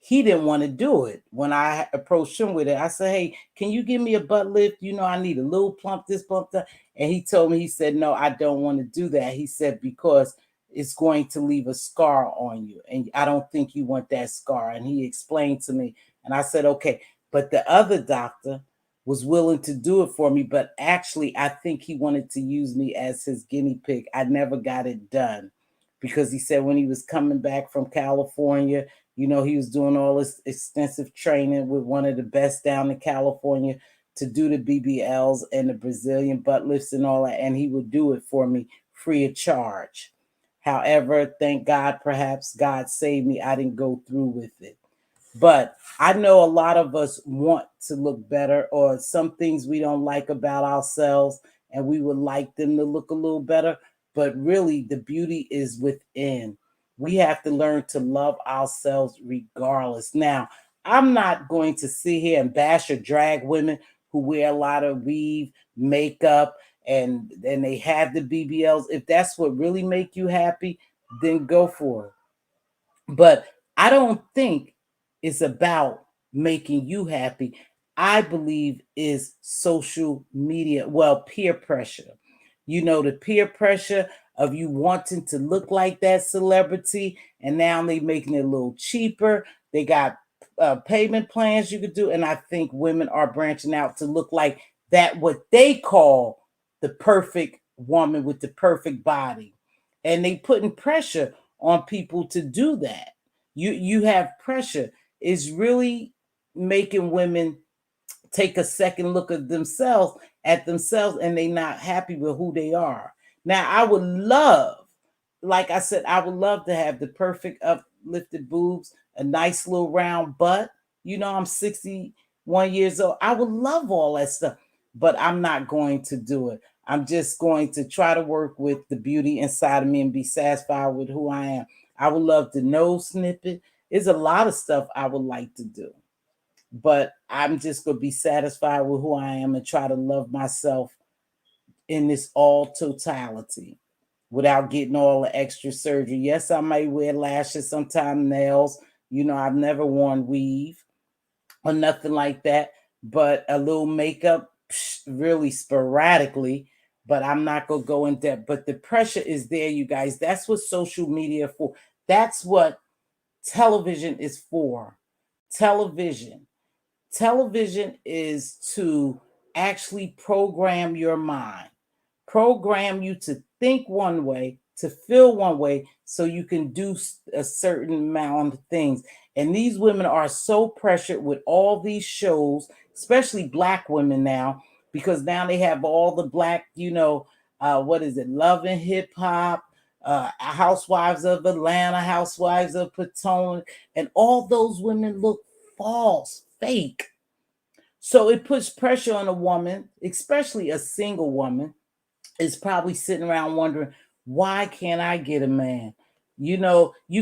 he didn't want to do it. When I approached him with it, I said, hey, can you give me a butt lift? I need a little plump, this, plump, that. And he told me, he said, no, I don't want to do that. He said, because it's going to leave a scar on you. And I don't think you want that scar. And he explained to me. And I said, okay. But the other doctor was willing to do it for me. But actually, I think he wanted to use me as his guinea pig. I never got it done, because he said when he was coming back from California, he was doing all this extensive training with one of the best down in California to do the BBLs and the Brazilian butt lifts and all that. And he would do it for me free of charge. However, thank God, perhaps God saved me. I didn't go through with it. But I know a lot of us want to look better, or some things we don't like about ourselves, and we would like them to look a little better. But really, the beauty is within. We have to learn to love ourselves regardless. Now, I'm not going to sit here and bash or drag women who wear a lot of weave, makeup, and they have the BBLs. If that's what really make you happy, then go for it. But I don't think it's about making you happy. I believe is social media, peer pressure. The peer pressure of you wanting to look like that celebrity, and now they making it a little cheaper. They got payment plans you could do, and I think women are branching out to look like that, what they call the perfect woman with the perfect body, and they putting pressure on people to do that. You have pressure. It's really making women take a second look at themselves, and they not happy with who they are. Now, I would love, like I said, I would love to have the perfect uplifted boobs, a nice little round butt. I'm 61 years old. I would love all that stuff, but I'm not going to do it. I'm just going to try to work with the beauty inside of me and be satisfied with who I am. I would love to nose snippet. There's a lot of stuff I would like to do, but I'm just going to be satisfied with who I am and try to love myself in this all totality without getting all the extra surgery. Yes, I may wear lashes, sometimes nails. I've never worn weave or nothing like that, but a little makeup, really sporadically. But I'm not going to go in depth. But the pressure is there, you guys. That's what social media for. That's what television is for. Television. Television is to actually program your mind, program you to think one way, to feel one way, so you can do a certain amount of things. And these women are so pressured with all these shows, especially Black women now, because now they have all the Black, what is it, Love and Hip Hop, Housewives of Atlanta, Housewives of Potomac, and all those women look false, fake. So it puts pressure on a woman, especially a single woman, is probably sitting around wondering, why can't I get a man? You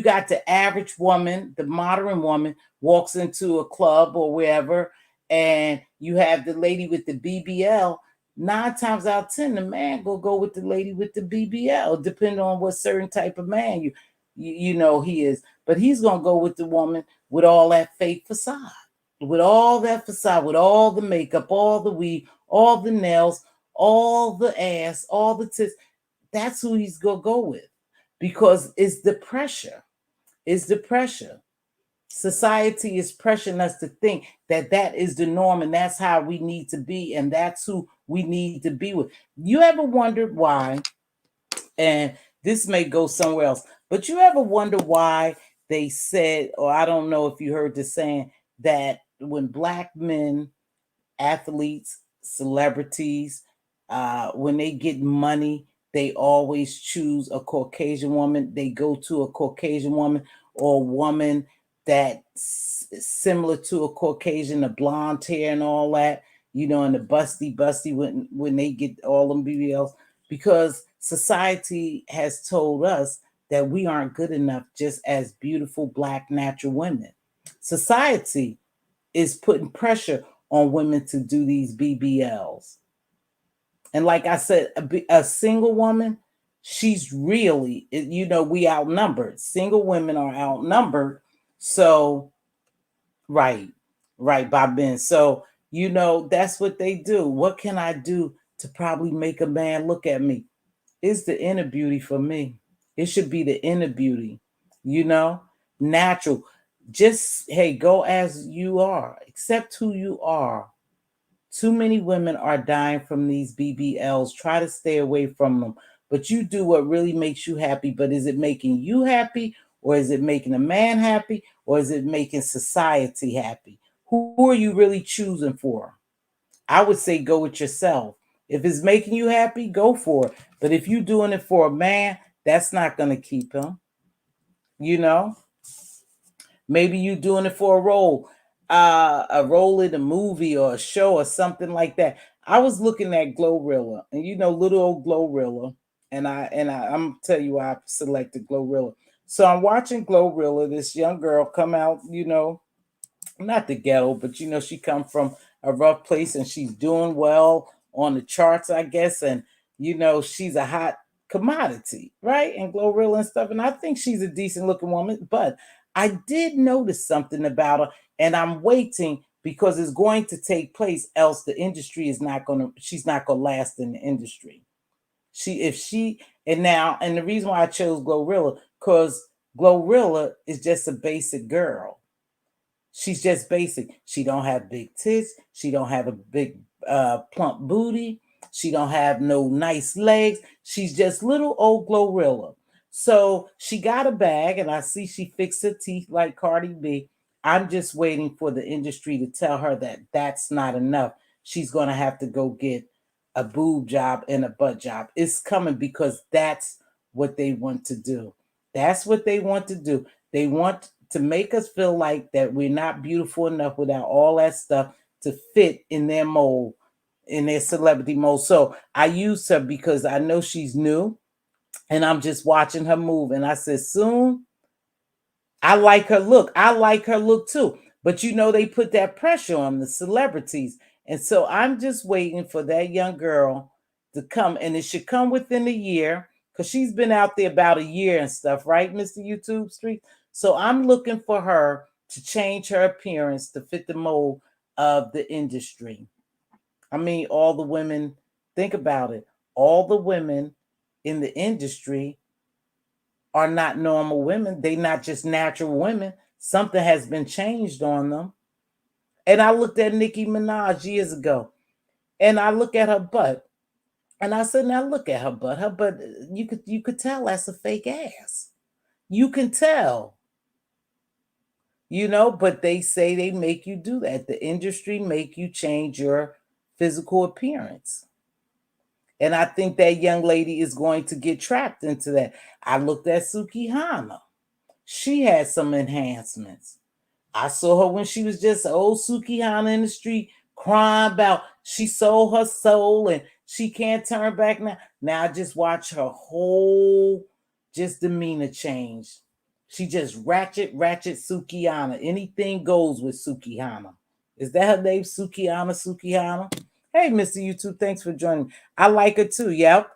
got the average woman, the modern woman, walks into a club or wherever, and you have the lady with the BBL. 9 times out of 10, the man will go with the lady with the BBL, depending on what certain type of man he is. But he's gonna go with the woman with all that fake facade, with all that facade, with all the makeup, all the weave, all the nails, all the ass, all the tits. That's who he's gonna go with, because it's the pressure. It's the pressure. Society is pressuring us to think that that is the norm and that's how we need to be and that's who we need to be with. You ever wondered why? And this may go somewhere else, but you ever wonder why they said, or I don't know if you heard the saying, that when Black men, athletes, celebrities, when they get money, they always choose a Caucasian woman. They go to a Caucasian woman or a woman that's similar to a Caucasian, the blonde hair and all that, and the busty when they get all them BBLs, because society has told us that we aren't good enough just as beautiful Black natural women. Society is putting pressure on women to do these BBLs. And like I said, a single woman, she's really, we outnumbered. Single women are outnumbered. So, right, by men. So, that's what they do. What can I do to probably make a man look at me? It's the inner beauty for me. It should be the inner beauty, natural. Just, hey, go as you are, accept who you are. Too many women are dying from these BBLs. Try to stay away from them. But you do what really makes you happy. But is it making you happy? Or is it making a man happy? Or is it making society happy? Who are you really choosing for? I would say go with yourself. If it's making you happy, go for it. But if you're doing it for a man, that's not going to keep him. Maybe you're doing it for a role in a movie or a show or something like that. I was looking at Glorilla, and little old Glorilla, and I'm tell you why I selected Glorilla. So I'm watching Glorilla, this young girl come out, not the ghetto, but she come from a rough place and she's doing well on the charts, I guess, and she's a hot commodity, right? And Glorilla and stuff, and I think she's a decent looking woman, but I did notice something about her, and I'm waiting because it's going to take place, else the industry is not going to, she's not going to last in the industry. And the reason why I chose Glorilla, because Glorilla is just a basic girl. She's just basic. She don't have big tits. She don't have a big plump booty. She don't have no nice legs. She's just little old Glorilla. So she got a bag, and I see she fixed her teeth like Cardi B. I'm just waiting for the industry to tell her that that's not enough. She's going to have to go get a boob job and a butt job. It's coming because that's what they want to do. That's what they want to do. They want to make us feel like that we're not beautiful enough without all that stuff to fit in their mold, in their celebrity mold. So I used her because I know she's new and I'm just watching her move. And I said, soon I like her look. I like her look too. But you know, they put that pressure on the celebrities. And so I'm just waiting for that young girl to come. And it should come within a year because she's been out there about a year and stuff, right, Mr. YouTube Street? So I'm looking for her to change her appearance to fit the mold of the industry. I mean, all the women, think about it. All the women in the industry are not normal women. They not just natural women. Something has been changed on them. And I looked at Nicki Minaj years ago, and I look at her butt, and I said, "Now look at her butt. Her butt. You could tell that's a fake ass. You can tell, But they say they make you do that. The industry make you change your physical appearance." And I think that young lady is going to get trapped into that. I looked at Suki Hana. She had some enhancements. I saw her when she was just old Suki Hana in the street crying about she sold her soul and she can't turn back now. Now I just watch her whole just demeanor change. She just ratchet Suki Hana. Anything goes with Suki Hana. Is that her name? Suki Hana? Hey, Mr. YouTube, thanks for joining. I like her too. Yep.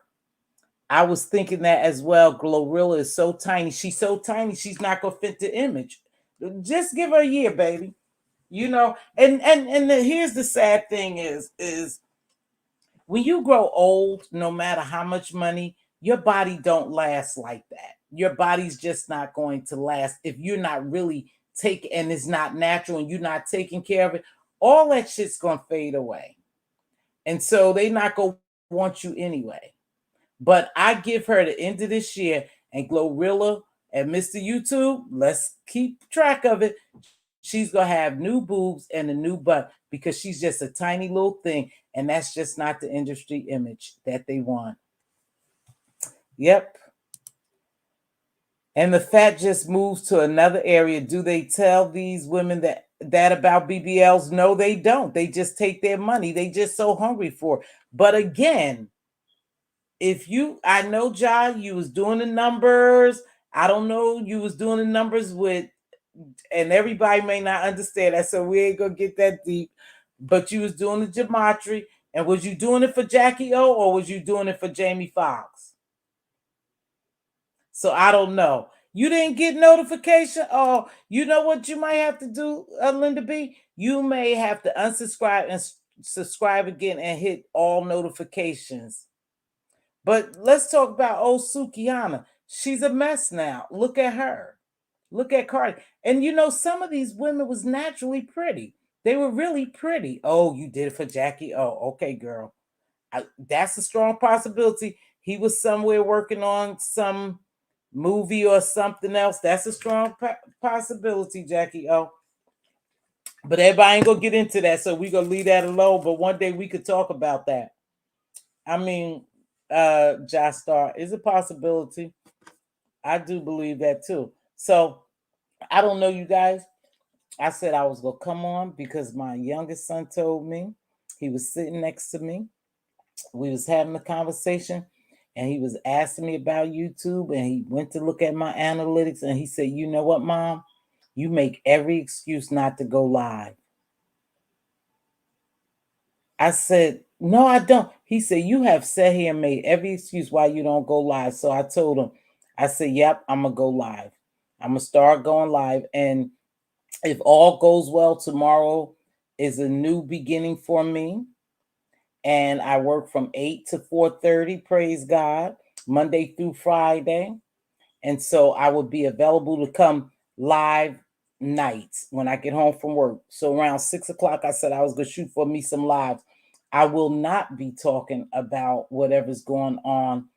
I was thinking that as well. Glorilla is so tiny. She's so tiny, she's not gonna fit the image. Just give her a year, baby. Here's the sad thing is when you grow old, no matter how much money, your body don't last like that. Your body's just not going to last if you're not really taking, and it's not natural and you're not taking care of it. All that shit's gonna fade away. And so they not gonna want you anyway. But I give her the end of this year, and Glorilla and Mr. YouTube, let's keep track of it. She's gonna have new boobs and a new butt because she's just a tiny little thing, and that's just not the industry image that they want. Yep. And the fat just moves to another area. Do they tell these women that about BBLs? No, they don't. They just take their money. They just so hungry for it. But again, I know, John, you was doing the numbers. I don't know, you was doing the numbers with, and everybody may not understand that, so we ain't gonna get that deep. But you was doing the gematria, and was you doing it for Jackie O or was you doing it for Jamie Foxx? So I don't know. You didn't get notification. Oh, you know what you might have to do, Linda B? You may have to unsubscribe and subscribe again and hit all notifications. But let's talk about old Suki Hana. She's a mess now. Look at her. Look at Cardi. And some of these women was naturally pretty. They were really pretty. Oh, you did it for Jackie. Oh, okay, girl. That's a strong possibility. He was somewhere working on some movie or something else. That's a strong possibility, Jackie. Oh, but everybody ain't gonna get into that, so we gonna leave that alone. But one day we could talk about that. I mean, Star is a possibility. I do believe that too. So I don't know, you guys. I said I was gonna come on because my youngest son told me. He was sitting next to me. We was having a conversation, and he was asking me about YouTube, and he went to look at my analytics, and he said, "You know what, Mom? You make every excuse not to go live." I said, "No, I don't." He said, "You have sat here and made every excuse why you don't go live." So I told him, I said, "Yep, I'm going to go live. I'm going to start going live. And if all goes well, tomorrow is a new beginning for me. And I work from 8 to 4:30, praise God, Monday through Friday. And so I will be available to come live nights when I get home from work. So around 6 o'clock, I said I was going to shoot for me some lives. I will not be talking about whatever's going on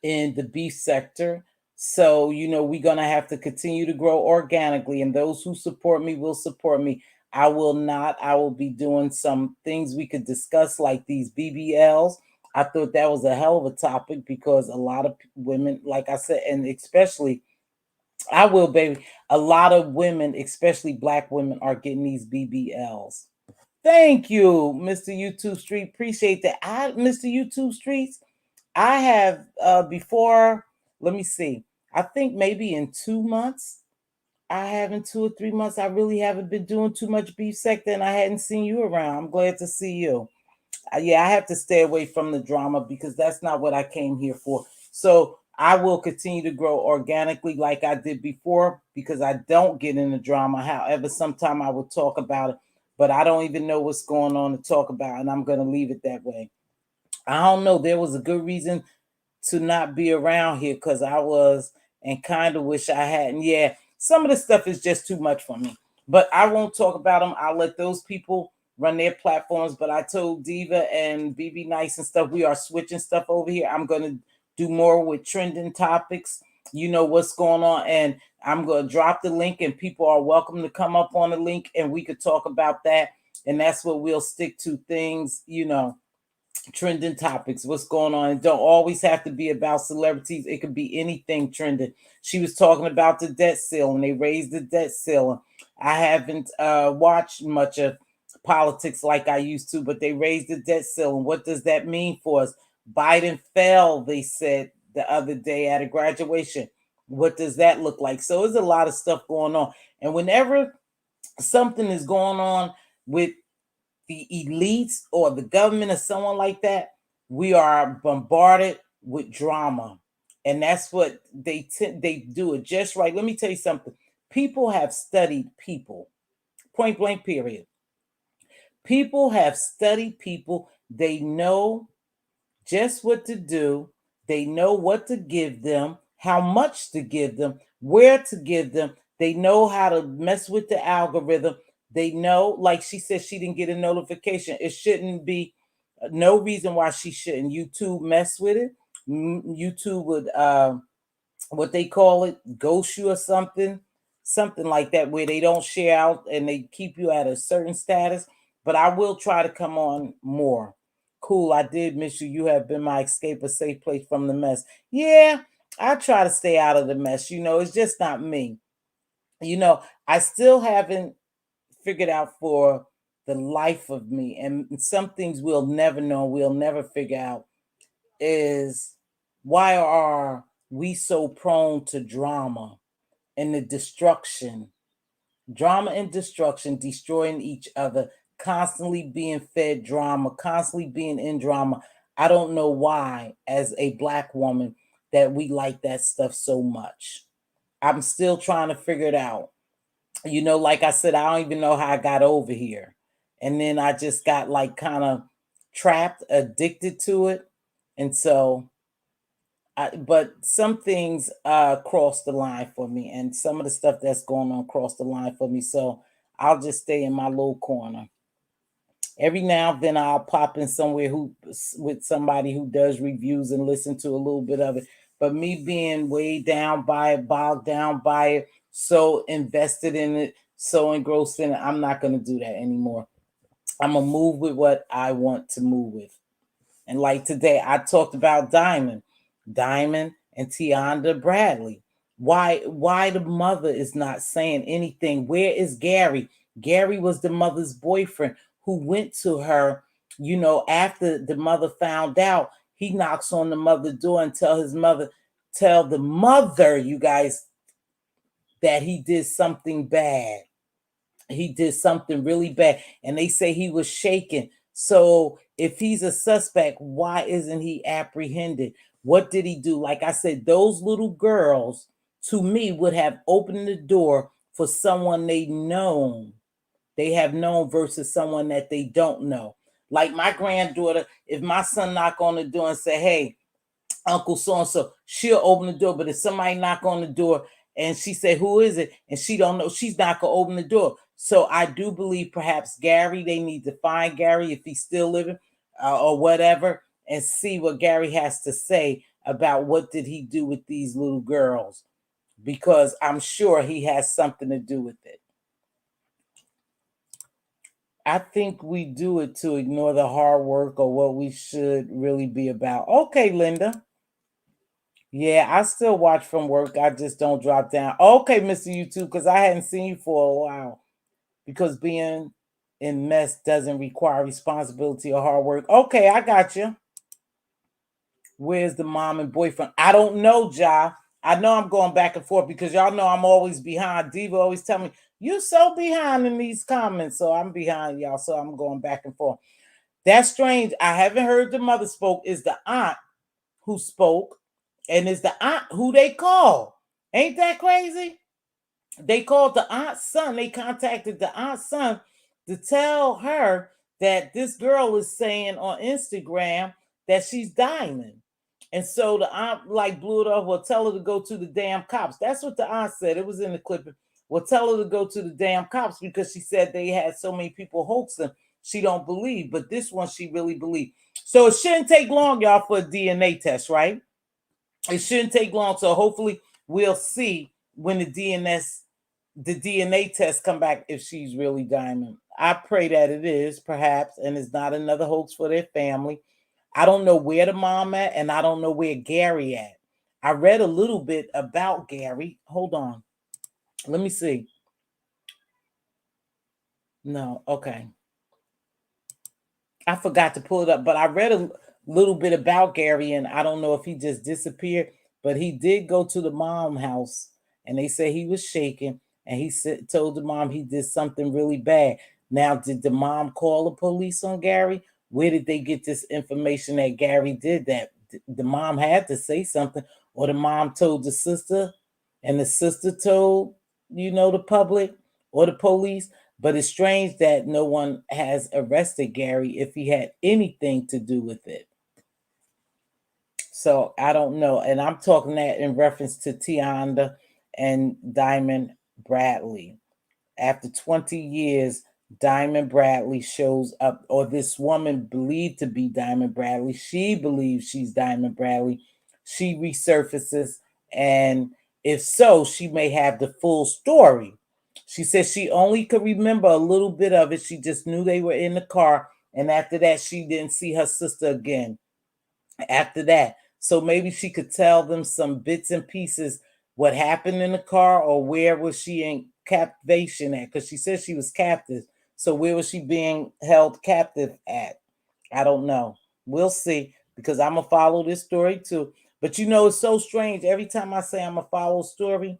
in the beef sector. So, we're going to have to continue to grow organically, and those who support me will support me. I will not. I will be doing some things we could discuss, like these BBLs. I thought that was a hell of a topic because a lot of women, like I said, and especially, I will, baby, a lot of women, especially Black women, are getting these BBLs. Thank you, Mr. YouTube Street. Appreciate that. Mr. YouTube Streets, I have before, let me see. I think maybe in 2 months I haven't 2 or 3 months. I really haven't been doing too much beef sector, and I hadn't seen you around. I'm glad to see you. Yeah, I have to stay away from the drama because that's not what I came here for. So I will continue to grow organically like I did before because I don't get into drama. However, sometime I will talk about it, but I don't even know what's going on to talk about, and I'm going to leave it that way. I don't know. There was a good reason to not be around here because I was and kind of wish I hadn't. Yeah, some of the stuff is just too much for me, but I won't talk about them. I'll let those people run their platforms. But I told Diva and BB Nice and stuff, we are switching stuff over here. I'm going to do more with trending topics. You know what's going on. And I'm going to drop the link, and people are welcome to come up on the link and we could talk about that. And that's what we'll stick to, things, trending topics, what's going on. It don't always have to be about celebrities. It could be anything trending. She was talking about the debt ceiling. They raised the debt ceiling. I haven't watched much of politics like I used to, but they raised the debt ceiling. What does that mean for us? Biden fell, they said the other day at a graduation. What does that look like? So there's a lot of stuff going on. And whenever something is going on with the elites or the government or someone like that, we are bombarded with drama. And that's what they do it just right. Let me tell you something. People have studied people. Point blank period. People have studied people. They know just what to do. They know what to give them, how much to give them, where to give them. They know how to mess with the algorithm. They know, like she said, she didn't get a notification. It shouldn't be no reason why she shouldn't. YouTube mess with it. YouTube would what they call it, ghost you or something like that, where they don't share out and they keep you at a certain status. But I will try to come on more. Cool, I did miss you. You have been my escape, a safe place from the mess. Yeah, I try to stay out of the mess. It's just not me. I still haven't figured out for the life of me, and some things we'll never know, we'll never figure out, is why are we so prone to drama and the destruction? Drama and destruction, destroying each other, constantly being fed drama, constantly being in drama. I don't know why, as a Black woman, that we like that stuff so much. I'm still trying to figure it out. Like I said, I don't even know how I got over here. And then I just got like kind of trapped, addicted to it. And so but some things cross the line for me, and some of the stuff that's going on cross the line for me. So I'll just stay in my little corner. Every now and then I'll pop in somewhere with somebody who does reviews and listen to a little bit of it. But me being way down by it, bogged down by it, so invested in it, so engrossed in it, I'm not going to do that anymore. I'm going to move with what I want to move with. And like today, I talked about Diamond and Tianda Bradley. Why the mother is not saying anything? Where is Gary? Gary was the mother's boyfriend who went to her, after the mother found out. He knocks on the mother's door and tell the mother, you guys, that he did something bad. He did something really bad. And they say he was shaken. So if he's a suspect, why isn't he apprehended? What did he do? Like I said, those little girls, to me, would have opened the door for someone they have known versus someone that they don't know. Like my granddaughter, if my son knock on the door and say, hey, Uncle so-and-so, she'll open the door. But if somebody knock on the door and she say, who is it? And she don't know, she's not going to open the door. So I do believe perhaps Gary, they need to find Gary if he's still living or whatever, and see what Gary has to say about what did he do with these little girls, because I'm sure he has something to do with it. I think we do it to ignore the hard work or what we should really be about. Okay, Linda. Yeah, I still watch from work. I just don't drop down. Okay, Mr. YouTube, because I hadn't seen you for a while. Because being in mess doesn't require responsibility or hard work. Okay, I got you. Where's the mom and boyfriend? I don't know, Ja. I know I'm going back and forth because y'all know I'm always behind. Diva always tell me, you so behind in these comments. So I'm behind y'all. So I'm going back and forth. That's strange. I haven't heard the mother spoke. Is the aunt who spoke, and is the aunt who they call. Ain't that crazy? They called the aunt's son. They contacted the aunt's son to tell her that this girl is saying on Instagram that she's Diamond. And so the aunt like blew it off. Well, tell her to go to the damn cops. That's what the aunt said. It was in the clip. Well, tell her to go to the damn cops because she said they had so many people hoax them. She don't believe, but this one she really believed. So it shouldn't take long, y'all, for a DNA test, right? It shouldn't take long. So hopefully we'll see when the DNA test come back if she's really Diamond. I pray that it is, perhaps, and it's not another hoax for their family. I don't know where the mom at, and I don't know where Gary at. I read a little bit about Gary. Hold on. Let me see. No, okay. I forgot to pull it up, but I read a little bit about Gary, and I don't know if he just disappeared, but he did go to the mom house, and they said he was shaking, and he told the mom he did something really bad. Now, did the mom call the police on Gary? Where did they get this information that Gary did that? The mom had to say something, or the mom told the sister, and the sister told, the public or the police. But it's strange that no one has arrested Gary if he had anything to do with it. So I don't know. And I'm talking that in reference to Tianda and Diamond Bradley. After 20 years, Diamond Bradley shows up, or this woman believed to be Diamond Bradley. She believes she's Diamond Bradley. She resurfaces, and if so, she may have the full story. She says she only could remember a little bit of it. She just knew they were in the car, and after that, she didn't see her sister again. After that, so maybe she could tell them some bits and pieces what happened in the car, or where was she in captivation at, because she said she was captive. So where was she being held captive at? I don't know. We'll see, because I'm gonna follow this story too. But it's so strange. Every time I say I'm gonna follow a story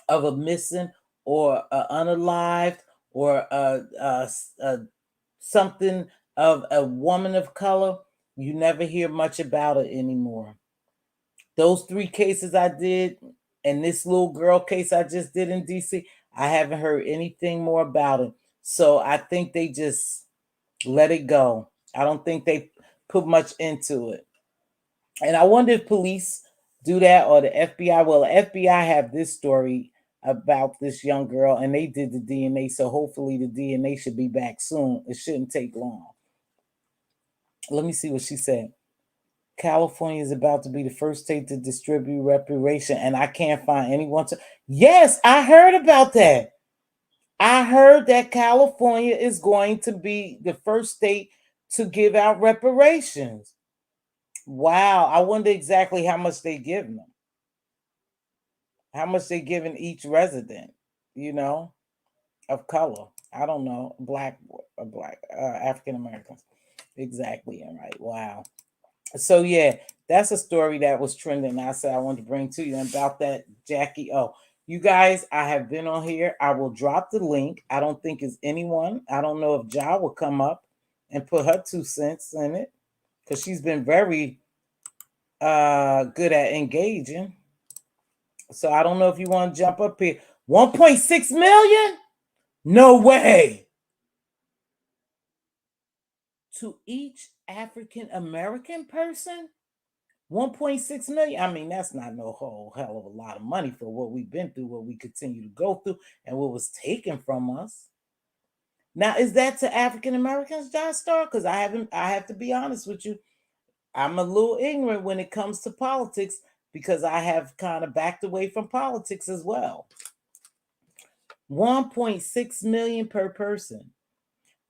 of a missing or unalived or something of a woman of color, you never hear much about it anymore. Those 3 cases I did, and this little girl case I just did in DC, I haven't heard anything more about it. So I think they just let it go. I don't think they put much into it. And I wonder if police do that, or the FBI. Well, the FBI have this story about this young girl, and they did the DNA. So hopefully the DNA should be back soon. It shouldn't take long. Let me see what she said. California is about to be the first state to distribute reparation, and I can't find anyone to. Yes, I heard about that. I heard that California is going to be the first state to give out reparations. Wow. I wonder exactly how much they give them. How much they giving each resident, of color. I don't know. Black African Americans. Exactly. All right. Wow. So yeah, that's a story that was trending. I said I wanted to bring to you about that Jacky. Oh, you guys, I have been on here. I will drop the link. I don't think it's anyone. I don't know if Ja will come up and put her 2 cents in it, because she's been very good at engaging. So I don't know if you want to jump up here. 1.6 million? No way. To each African American person? 1.6 million. I mean, that's not no whole hell of a lot of money for what we've been through, what we continue to go through, and what was taken from us. Now, is that to African Americans, John Star? Because I have to be honest with you. I'm a little ignorant when it comes to politics, because I have kind of backed away from politics as well. 1.6 million per person.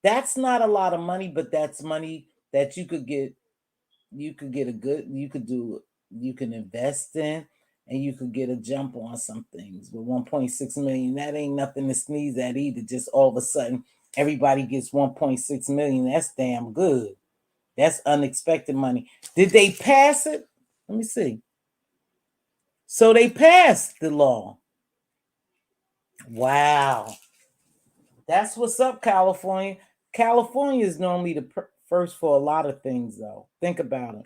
That's not a lot of money, but that's money that you could get. You could invest in, and you could get a jump on some things. With 1.6 million, that ain't nothing to sneeze at either. Just all of a sudden, everybody gets 1.6 million. That's damn good. That's unexpected money. Did they pass it? Let me see. So they passed the law. Wow. That's what's up, California. California is normally the first for a lot of things, though. Think about it.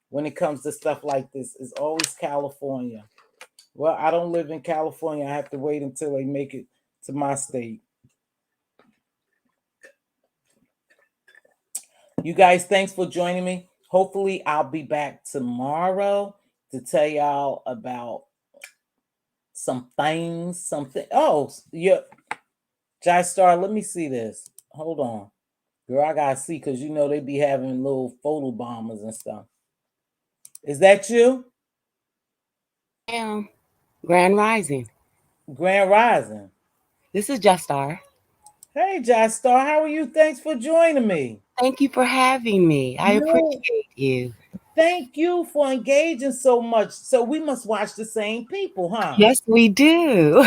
When it comes to stuff like this, it's always California. Well, I don't live in California. I have to wait until they make it to my state. You guys, thanks for joining me. Hopefully, I'll be back tomorrow to tell y'all about some things, something. Oh, yeah. Jai Star, let me see this. Hold on. Girl, I gotta see because you know they be having little photo bombers and stuff. Is that you? Grand Rising. Grand Rising. This is Justar. Hey, Jai Star, how are you? Thanks for joining me. Thank you for having me. I No, appreciate you. thank you for engaging so much. So we must watch the same people, huh? Yes, we do.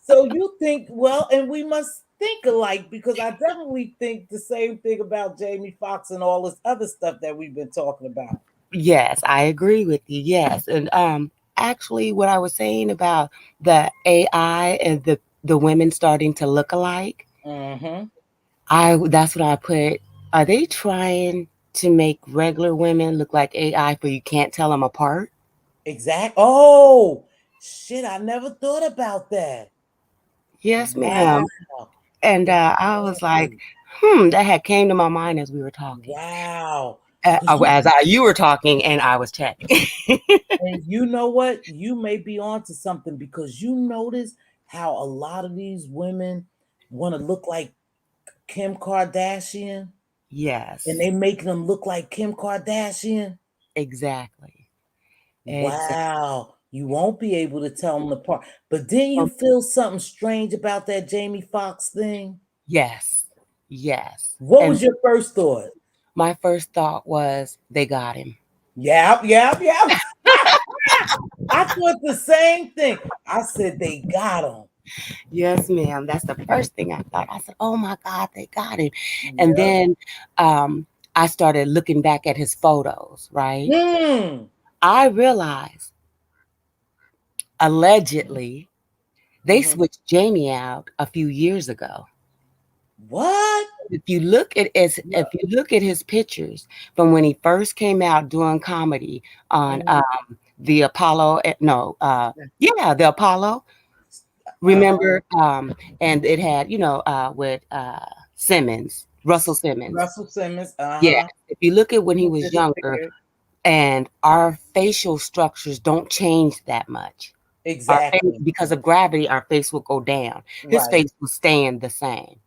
So you think, well, and we must think alike because I definitely think the same thing about Jamie Foxx and all this other stuff that we've been talking about. Yes, I agree with you. Yes. And actually what I was saying about the AI and the women starting to look alike, Mm-hmm. that's what I put. Are they trying to make regular women look like AI so you can't tell them apart? Exact. Oh, shit! I never thought about that. Yes, ma'am. Wow. And I was like, Exactly. that had came to my mind as we were talking. Wow. 'Cause You were talking and I was checking. and you know what? You may be onto something because you notice how a lot of these women want to look like Kim Kardashian, Yes, and they make them look like Kim Kardashian. exactly. Exactly. Wow. You won't be able to tell them apart. But didn't you Um, feel something strange about that Jamie Foxx thing? yes, yes. What And was your first thought? my first thought was they got him. Yep, yep, yep. I thought the same thing. I said they got him. Yes, ma'am. That's the first thing I thought. I said, "Oh my God, they got him." And Yep. then I started looking back at his photos. Right, Hmm. I realized allegedly they Mhm. switched Jamie out a few years ago. What? If you look at his pictures from when he first came out doing comedy on Mhm. the Apollo, the Apollo. Uh-huh. Remember, and it had with Russell Simmons. Russell Simmons. Yeah, Uh-huh. if you look at when he He was younger, disappeared. and our facial structures don't change that much. Our face, Exactly. because of gravity, our face will go down. His Right. face was staying the same.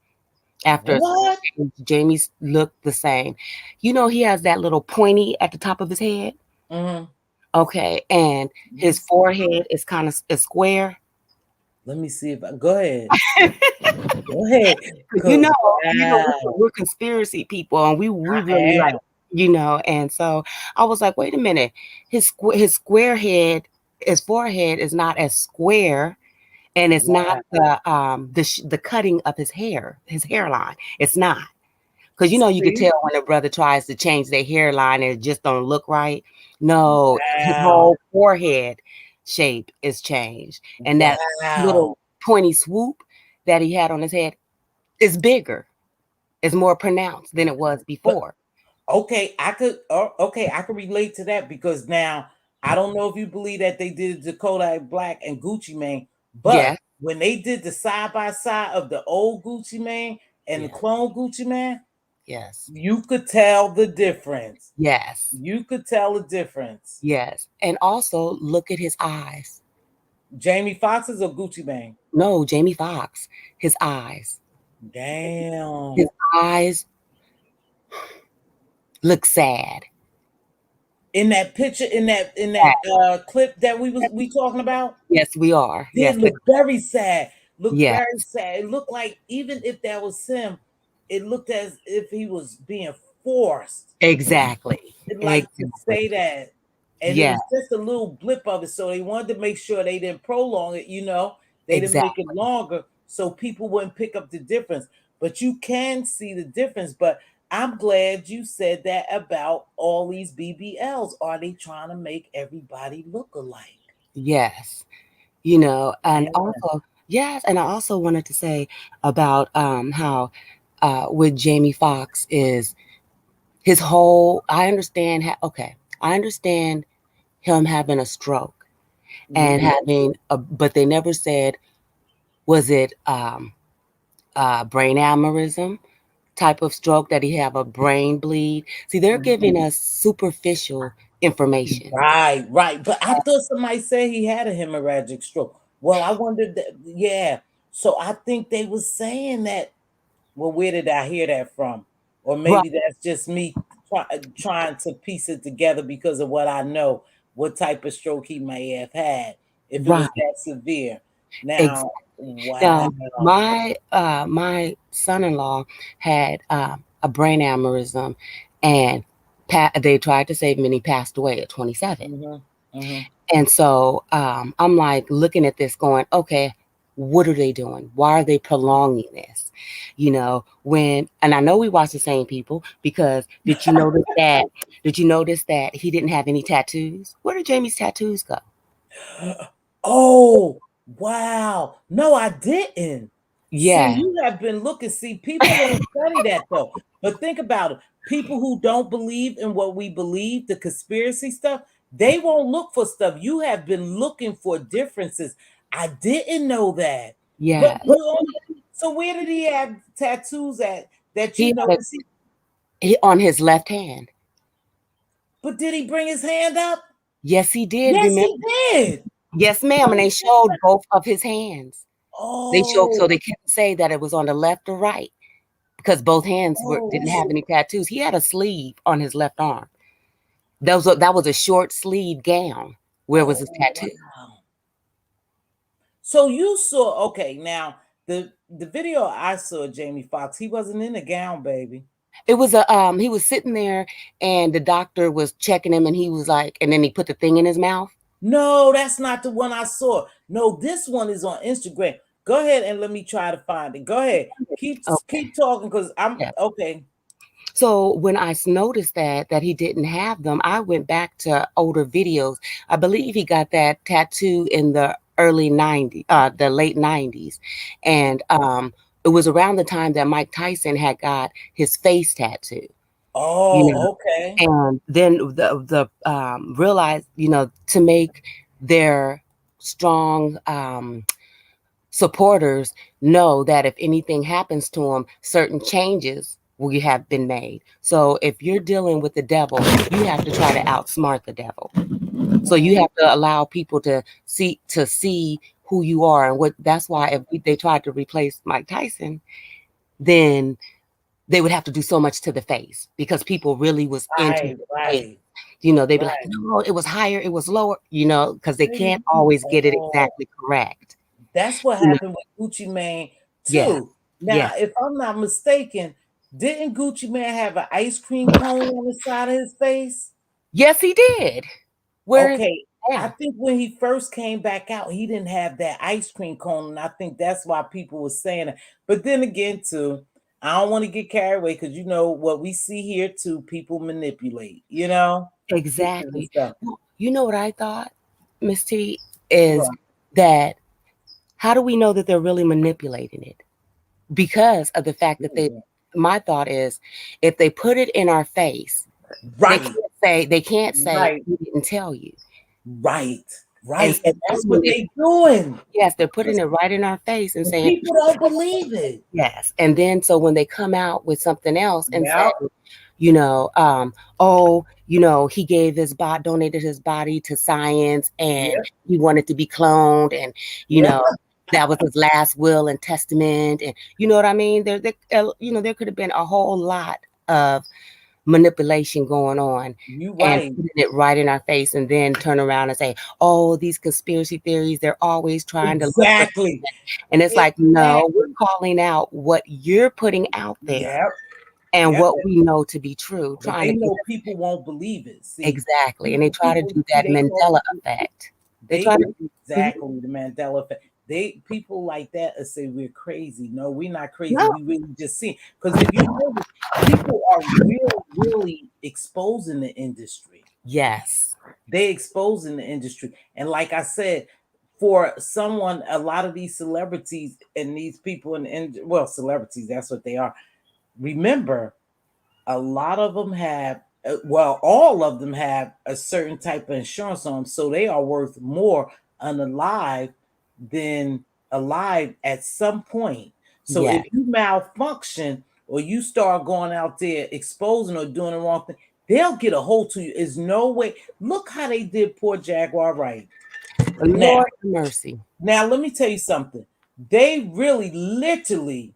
After a certain What? age, Jamie's looked the same. He has that little pointy at the top of his head. Mhm. Okay, and Let me his see. forehead is kind of square. Let me see if I go ahead. Go ahead. You Cause know, wow. we're conspiracy people, and we I really like, am. and so I was like, wait a minute, his square head, his forehead is not as square, and it's not Wow. the cutting of his hairline. It's not. Because you could See? tell when a brother tries to change their hairline and it just don't look right. No, his Wow. whole forehead shape is changed. And that Wow. little pointy swoop that he had on his head is bigger. It's more pronounced than it was But before. okay, I could relate to that because now I don't know if you believe that they did Dakota Black and Gucci Mane, but Yes, when they did the side by side of the old Gucci Mane and the yes, clone Gucci Mane, yes, you could tell the difference. yes, You could tell the difference. yes. And also look at his eyes. Jamie Foxx's or Gucci Mane? No, Jamie Foxx, his eyes. Damn. His eyes look sad. In that picture, in that clip that we talking about, Yes, we are. did Yes, look very sad. Looked yes, very sad. It looked like even if that was him, it looked as if he was being forced. exactly. It like to Exactly. say that. And it Yes, was just a little blip of it. So they wanted to make sure they didn't prolong it, they didn't make it exactly. longer so people wouldn't pick up the difference. But you can see the difference. But I'm glad you said that about all these BBLs. Are they trying to make everybody look alike? Yes. You know, and Yeah. also, yes, and I also wanted to say about how with Jamie Foxx is his whole, I understand okay, I understand him having a stroke and having but they never said, was it brain aneurysm type of stroke, that he have a brain bleed. See, they're giving us superficial information. Right, right. But I thought somebody said he had a hemorrhagic stroke. Well, I wondered that, yeah. So I think they was saying that. Well, where did I hear that from? Or Right, maybe that's just me trying to piece it together because of what I know, what type of stroke he may have had, if it was right. that severe. Now, Exactly. wow. Now, my son-in-law had a brain aneurysm, and they tried to save him, and he passed away at 27. Mhm, mhm. And so I'm like looking at this, going, okay, what are they doing? Why are they prolonging this? You know, and I know we watch the same people, because did you notice that? Did you notice that he didn't have any tattoos? Where did Jamie's tattoos go? Oh, wow. No, I didn't. See, Yeah, you have been looking. See, people don't study that though. But think about it. People who don't believe in what we believe, the conspiracy stuff, they won't look for stuff. You have been looking for differences. I didn't know that. But yeah. you only, so where did he have tattoos at that He you had noticed? on his left hand. But did he bring his hand up? Yes, he did. Yes, Remember? he did. Yes, ma'am. And they showed both of his hands. They showed, so Oh, they couldn't say that it was on the left or right, because both hands oh, didn't have any tattoos. He had a sleeve on his left arm. That was a short sleeve gown. Where was oh, his tattoo? wow. So you saw, okay, now the video I saw of Jamie Foxx, he wasn't in a gown, baby. It was he was sitting there, and the doctor was checking him, and he was like, and then he put the thing in his mouth. No, that's not the one I saw. No, this one is on Instagram. Go ahead and let me try to find it. Go ahead. Okay. Keep talking because I'm Yeah. okay. So when I noticed that he didn't have them, I went back to older videos. I believe he got that tattoo in the early 90s, the late 90s. And it was around the time that Mike Tyson had got his face tattoo, you know. Oh, okay. And then the realized, you know, to make their strong supporters know that if anything happens to them, certain changes will have been made. So if you're dealing with the devil, you have to try to outsmart the devil. So you have to allow people to see who you are, and what. That's why if they tried to replace Mike Tyson, then they would have to do so much to the face, because people really was into Right, the face. right, You know, they'd be like, right. no, it was higher, it was lower, you know, because they There can't you always get it go. exactly correct. That's what You know, happened with Gucci Mane yeah, too. yeah. Now, if I'm not mistaken, didn't Gucci Mane have an ice cream cone on the side of his face? Yes, he did. Where is Okay, I now? think when he first came back out, he didn't have that ice cream cone, and I think that's why people were saying it. But then again, too, I don't want to get carried away because you know what we see here too, people manipulate, pictures and Exactly. stuff. Well, you know what I thought, Miss T, is Right. that how do we know that they're really manipulating it? Because of the fact that my thought is, if they put it in our face, Right, they can't say right, we didn't tell you. right, And right. so And then that's when what they doing. yes, they're putting it right in our face and And saying, people don't believe it. yes. And then so when they come out with something else and Yeah, say, you know, oh, you know, he gave his body, donated his body to science, and yeah, he wanted to be cloned, and you yeah. know, that was his last will and testament, and you know what I mean. You know, there could have been a whole lot of manipulation going on, You and right. putting it right in our face, and then turn around and say, oh, these conspiracy theories, they're always trying to look for Exactly. something. And it's like, no, we're Exactly. calling out what you're putting out there Yep. and Yep. what we know to be true, But trying they to get know us people won't believe it. See, exactly. And they try to do see, that they call Mandela people, effect. They they try to, mhm. exactly the Mandela effect. They people like that say we're crazy. No, we're not crazy. No, We really just see because if you notice, people are really exposing the industry. yes, They exposing the industry. And like I said, for someone, a lot of these celebrities and these people well, celebrities, that's what they are. Remember, a lot of them have, well, all of them have a certain type of insurance on them, so they are worth more unalive than alive at some point. So Yeah. if you malfunction or you start going out there exposing or doing the wrong thing, they'll get a hold to you. Is no way. Look how they did poor Jaguar Wright. Now, Lord have mercy. now let me tell you something. They really, literally,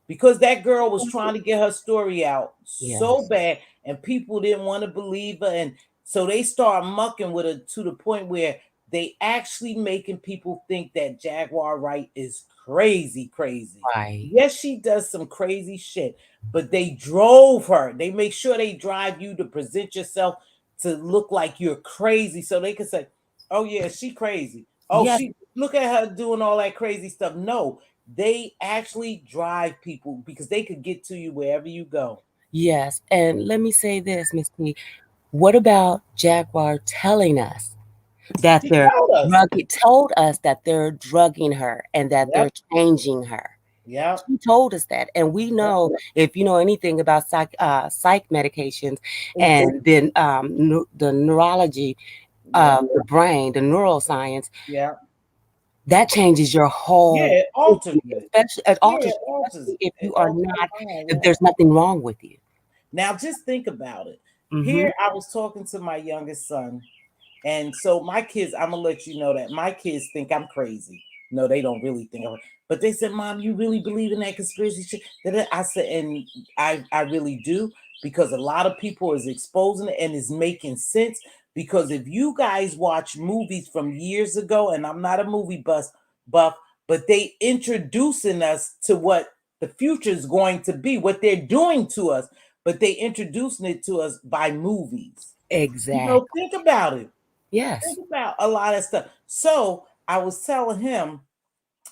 because that girl was trying to get her story out so Yes. bad, and people didn't want to believe her, and so they start mucking with her to the point where they actually making people think that Jaguar Wright is crazy, crazy. Right. Yes, she does some crazy shit, but they drove her. They make sure they drive you to present yourself to look like you're crazy, so they can say, "Oh yeah, she crazy. Oh, Yes. she look at her doing all that crazy stuff." No, they actually drive people because they could get to you wherever you go. Yes. And let me say this, Miss P. What about Jaguar telling us that She they're told us. told us that they're drugging her and that they're Yep. changing her? Yep. She told us that, and we know, if you know anything about psych medications and then the neurology of the brain, the neuroscience, Yeah. that changes your Yeah, whole, it alters it. especially it Yeah, alters it you, alters especially it. if It you are alters not, your mind, if yeah. there's nothing wrong with you. Now just think about it. Mm-hmm. Here I was talking to my youngest son, and so my kids, I'm gonna let you know that my kids think I'm crazy. No, they don't really think I'm, but they said, "Mom, you really believe in that conspiracy shit?" I said, and I really do, because a lot of people is exposing it and is making sense. Because if you guys watch movies from years ago, and I'm not a movie buff, but they introducing us to what the future is going to be, what they're doing to us, but they introducing it to us by movies. Exactly. Think about it. Yes. Think about a lot of stuff. So I was telling him,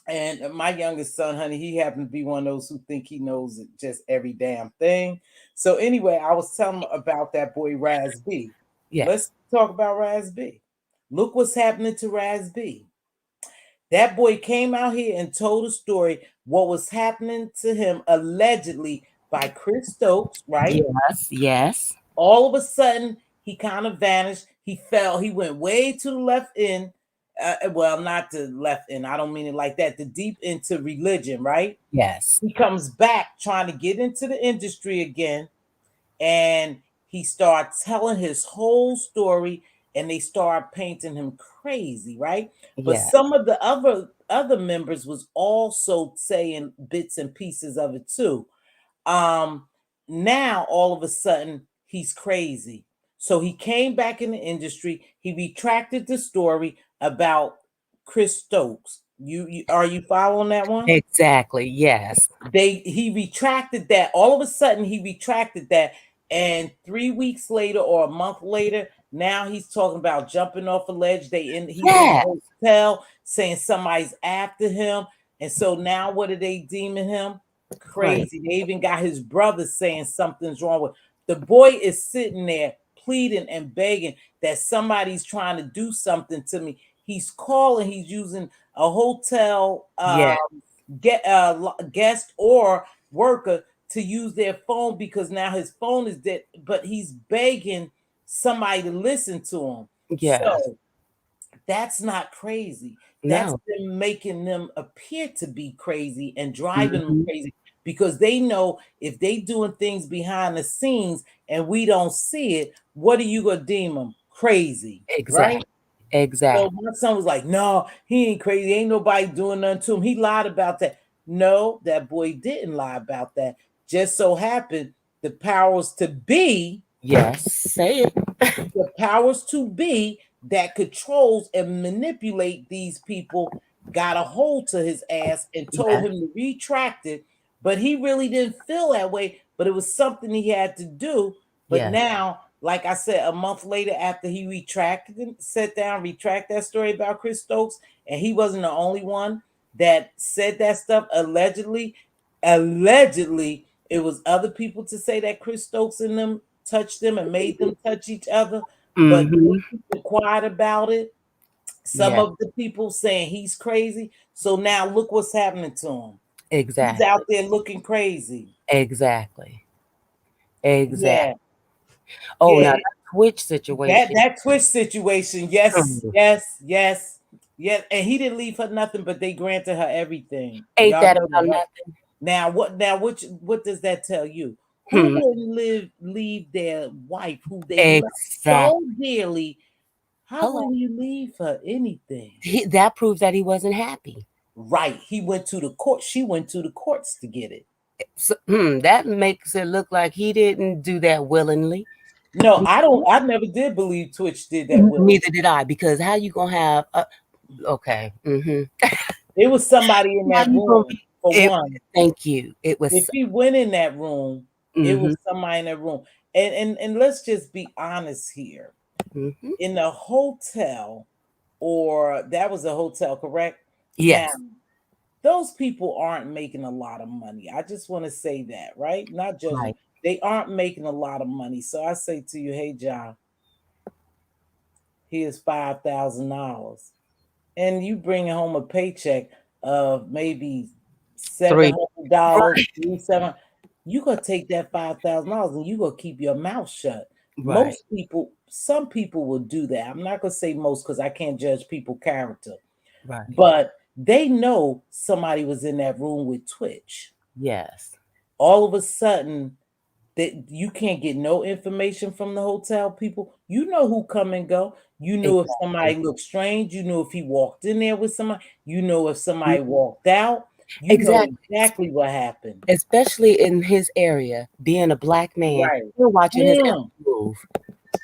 and my youngest son, honey, he happened to be one of those who think he knows just every damn thing. So anyway, I was telling him about that boy Raz B. Yes. Let's talk about Raz B. Look what's happening to Raz B. That boy came out here and told a story what was happening to him allegedly by Chris Stokes, right? Yes. Yes. All of a sudden he kind of vanished. He fell. He went way to the left end. Well, not the left end. I don't mean it like that. The deep into religion, right? Yes. He comes back trying to get into the industry again, and he starts telling his whole story, and they start painting him crazy, right? But Yeah. some of the other members was also saying bits and pieces of it too. um Now all of a sudden he's crazy, so he came back in the industry. He retracted the story about Chris Stokes. You are you following that one? Exactly. Yes. He retracted that. All of a sudden he retracted that, and 3 weeks later or a month later, now he's talking about jumping off a ledge. He's in a Yeah. hotel saying somebody's after him, and so now what are they deeming him? Right. Crazy. They even got his brother saying something's wrong with the boy. Is sitting there pleading and begging that somebody's trying to do something to me. He's calling. He's using a hotel Yeah. guest or worker to use their phone, because now his phone is dead, but he's begging somebody to listen to him. Yes. So that's not crazy. That's No. them making them appear to be crazy and driving them Mhm. crazy, because they know if they doing things behind the scenes and we don't see it, what are you gonna deem them? Crazy, right? Exactly. Exactly. So my son was like, "No, he ain't crazy. Ain't nobody doing nothing to him. He lied about that." No, that boy didn't lie about that. Just so happened the powers to be, Yes. Say it. the powers to be that controls and manipulate these people, got a hold to his ass and told Yeah. him to retract it. But he really didn't feel that way. But it was something he had to do. But Yeah. now, like I said, a month later, after he retracted it, sat down, retract that story about Chris Stokes, and he wasn't the only one that said that stuff allegedly. Allegedly, it was other people to say that Chris Stokes and them touched them and made them touch each other. but Mm-hmm. they keep quiet about it. Some Yeah, of the people saying he's crazy. So now look what's happening to him. He's out exactly. there looking crazy. Exactly. Exactly. Yeah, Oh, now yeah. that Twitch That situation. that Twitch situation, yes, Mm. yes, yes, yes. And he didn't leave her nothing, but they granted her everything. Ain't Y'all that know about that, right? nothing? Now what? Now what does that tell you? Who Hmm. wouldn't leave their wife who they love Exactly. so dearly? How Hello. wouldn't you leave her anything? That proves that he wasn't happy. Right. He went to the court. She went to the courts to get it. So, that makes it look like he didn't do that willingly. No, I don't. I never did believe Twitch did that with him. Neither did I, because how you gonna have okay. It was somebody in How that you gonna room, be for it, one. thank you. It If was he went in that room, it mm-hmm, was somebody in that room. And let's just be honest here. mm-hmm. In the hotel, or that was a hotel, correct? Now, Yes, those people aren't making a lot of money. I just want to say that, right? Not judging. right. They aren't making a lot of money. So I say to you, hey, John, here's $5,000. And you bring home a paycheck of maybe Three. $700, 7. You gonna take that $5,000 and you gonna keep your mouth shut. Right, Some people will do that. I'm not gonna say most because I can't judge people character, right. but they know somebody was in that room with Twitch. Yes. All of a sudden, that you can't get no information from the hotel people. You know who come and go. You know if somebody Exactly. looked strange. You know if he walked in there with somebody. You know if somebody Mhm. walked out. You know Exactly. exactly what happened. Especially in his area, being a black man, Right. we're watching his every Mm, move.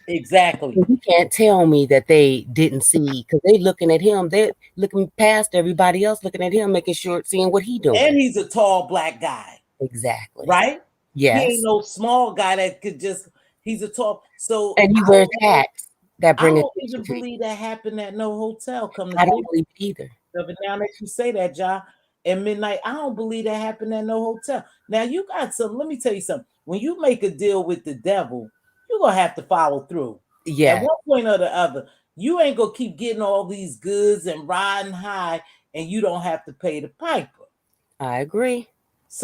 exactly. And you can't tell me that they didn't see, because they looking at him, they're looking past everybody else, looking at him, making sure, seeing what he And doing. he's a tall black guy, Exactly. right? He ain't Yes. no small guy that could just. He's a tall. So And I he wears don't know. hats that I bring don't attention even to you. believe that happened at no hotel. Come to I don't think believe it either. of it, now that you say that, Ja, at midnight, I don't believe that happened at no hotel. Now you got some. Let me tell you something. When you make a deal with the devil, you're gonna have to follow through. At Yeah, one point or the other, you ain't gonna keep getting all these goods and riding high, and you don't have to pay the piper. I agree.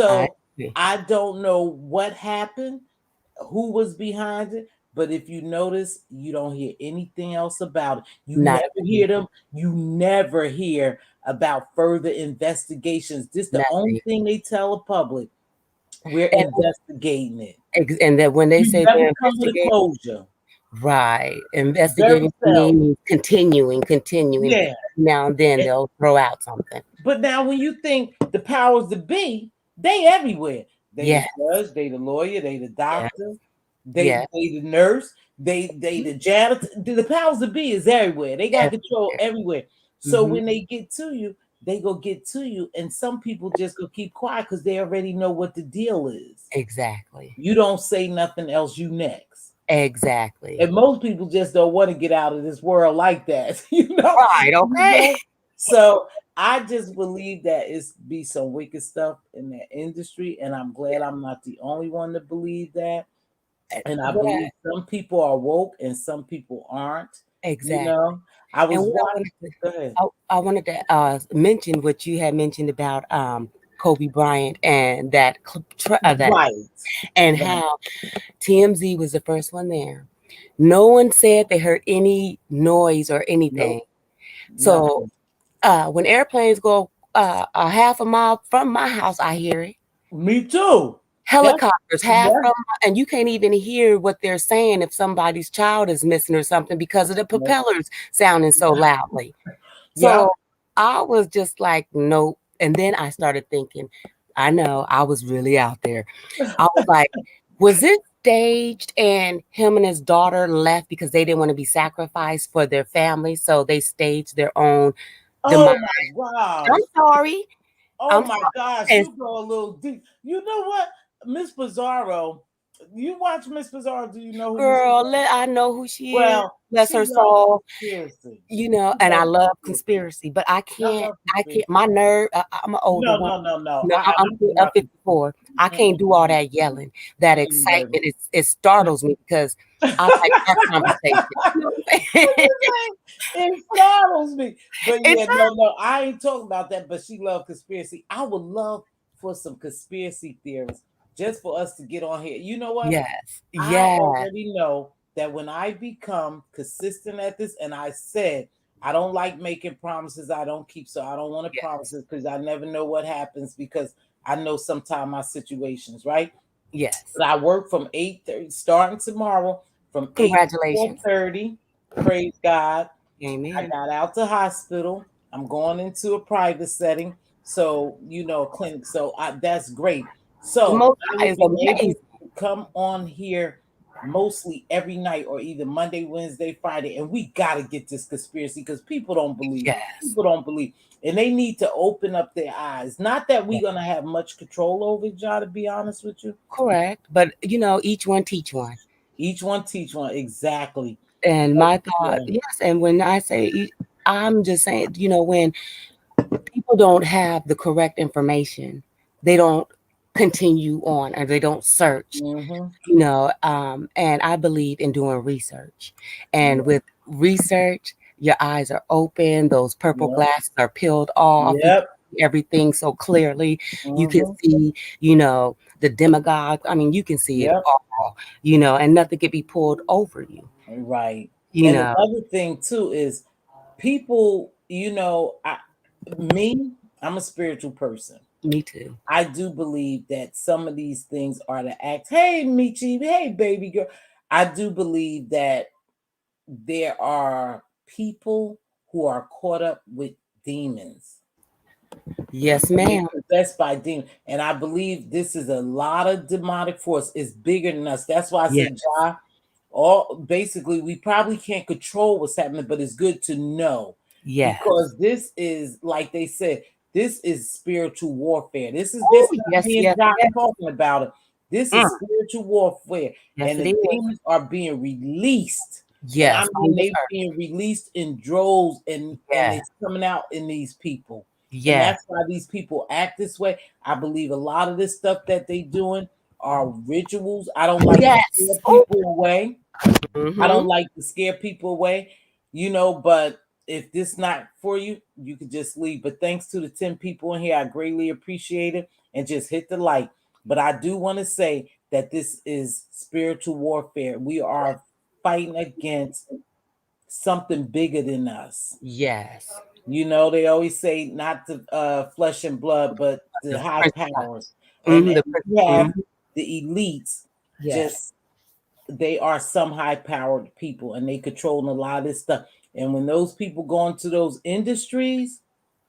I So agree. I don't know what happened, who was behind it, but if you notice, you don't hear anything else about it. You Not never hear them. You never hear about further investigations. This the only nothing. thing they tell the public. We're And investigating it. and that when they You say never they're come with a investigating, closure. right, Very investigating to me seldom. means continuing. Yeah. Now and then they'll throw out something. But now when you think the powers that be, they everywhere. They the Yeah, judge, they the lawyer, they the yeah, doctor, yeah. they the nurse, they the janitor. The powers that be is everywhere. They got control Everywhere. everywhere. So Hmm. when they get to you, they go get to you. And some people just go keep quiet because they already know what the deal is. Exactly. You don't say nothing else, you next. Exactly. And most people just don't want to get out of this world like that, you know. Right. Okay. So I just believe that it's be some wicked stuff in that industry, and I'm glad I'm not the only one to believe that. And I What I believe some people are woke and some people aren't. You exactly. know, I And was what I watching. wanted to Go ahead. I wanted to mention what you had mentioned about Kobe Bryant and that Right, and right. how TMZ was the first one there. No one said they heard any noise or anything. Nope, So nothing. when airplanes go a half a mile from my house, I hear it. Me too. That's Helicopters half yeah. from, and you can't even hear what they're saying if somebody's child is missing or something because of the Nope. propellers sounding so loudly. Yeah. So I was just like, nope. And then I started thinking, I know I was really out there. I was like, was it staged and him and his daughter left because they didn't want to be sacrificed for their family? So they staged their own demise. Oh my I'm gosh. sorry. Oh I'm my sorry. gosh, And you go a little deep. You know what, Miss Bizarro? You watch Miss Bizarre? Do you know who Girl, I know who she is. Well, Bless she her loves soul. conspiracy. You know, She and I loves love conspiracy. conspiracy, but I I can't. love I conspiracy. can't. My nerve. I'm an older No, woman. no, no, no. No, I'm interrupt you. 54. I can't do all that yelling. That excitement. It startles me because I like our conversation. You know what I'm saying? It startles me. But It yeah, no, I ain't talking about that. But she loved conspiracy. I would love for some conspiracy theories just for us to get on here. You know what? Yes. I Yeah. already know that when I become consistent at this, and I said I don't like making promises I don't keep, so I don't want to Yes. promises because I never know what happens because I know sometimes my situations, right? Yes. But I work from 8:30, starting tomorrow from 8 to Congratulations. 4:30. Praise God. I Amen. got out the hospital. I'm going into a private setting. So, clinic. So that's great. The So Most I High will is be able amazing. to come on here mostly every night or either Monday, Wednesday, Friday. And we got to get this conspiracy because people don't believe it. Yes. People don't believe. And they need to open up their eyes. Not that we're going to have much control over it, y'all, to be honest with you. Correct. But, each one teach one. Each one teach one. Exactly. And But, my thought, yes. And when I say, I'm just saying, when people don't have the correct information, they don't continue on or they don't search, and I believe in doing research. And with research, your eyes are open, those purple glasses are peeled off. Yep. Everything so clearly. You can see, the demagogue. I mean, you can see it all, and nothing can be pulled over you. Right. You And know, another thing too is people, I'm a spiritual person. me too. I do believe that some of these things are the act. Hey, Michi, hey, baby girl. I do believe that there are people who are caught up with demons. Yes, ma'am. Possessed by demons. And I believe this is a lot of demonic force. It's bigger than us. That's why I said, Ja, basically we probably can't control what's happening, but it's good to know. Yes. Because this is, like they said, this is spiritual warfare. This is me and John talking about it. This is spiritual warfare. Yes, and the demons are being released. Yes. And I mean they being released in droves and it's coming out in these people. Yeah. And that's why these people act this way. I believe a lot of this stuff that they doing are rituals. I don't like to scare people away. I don't like to scare people away, but if this not for you, you could just leave. But thanks to the 10 people in here, I greatly appreciate it. And just hit the like. But I do want to say that this is spiritual warfare. We are fighting against something bigger than us. Yes. They always say not the flesh and blood, but the high powers. Mm-hmm. And you have the elites, just they are some high-powered people, and they controlling a lot of this stuff. And when those people go into those industries,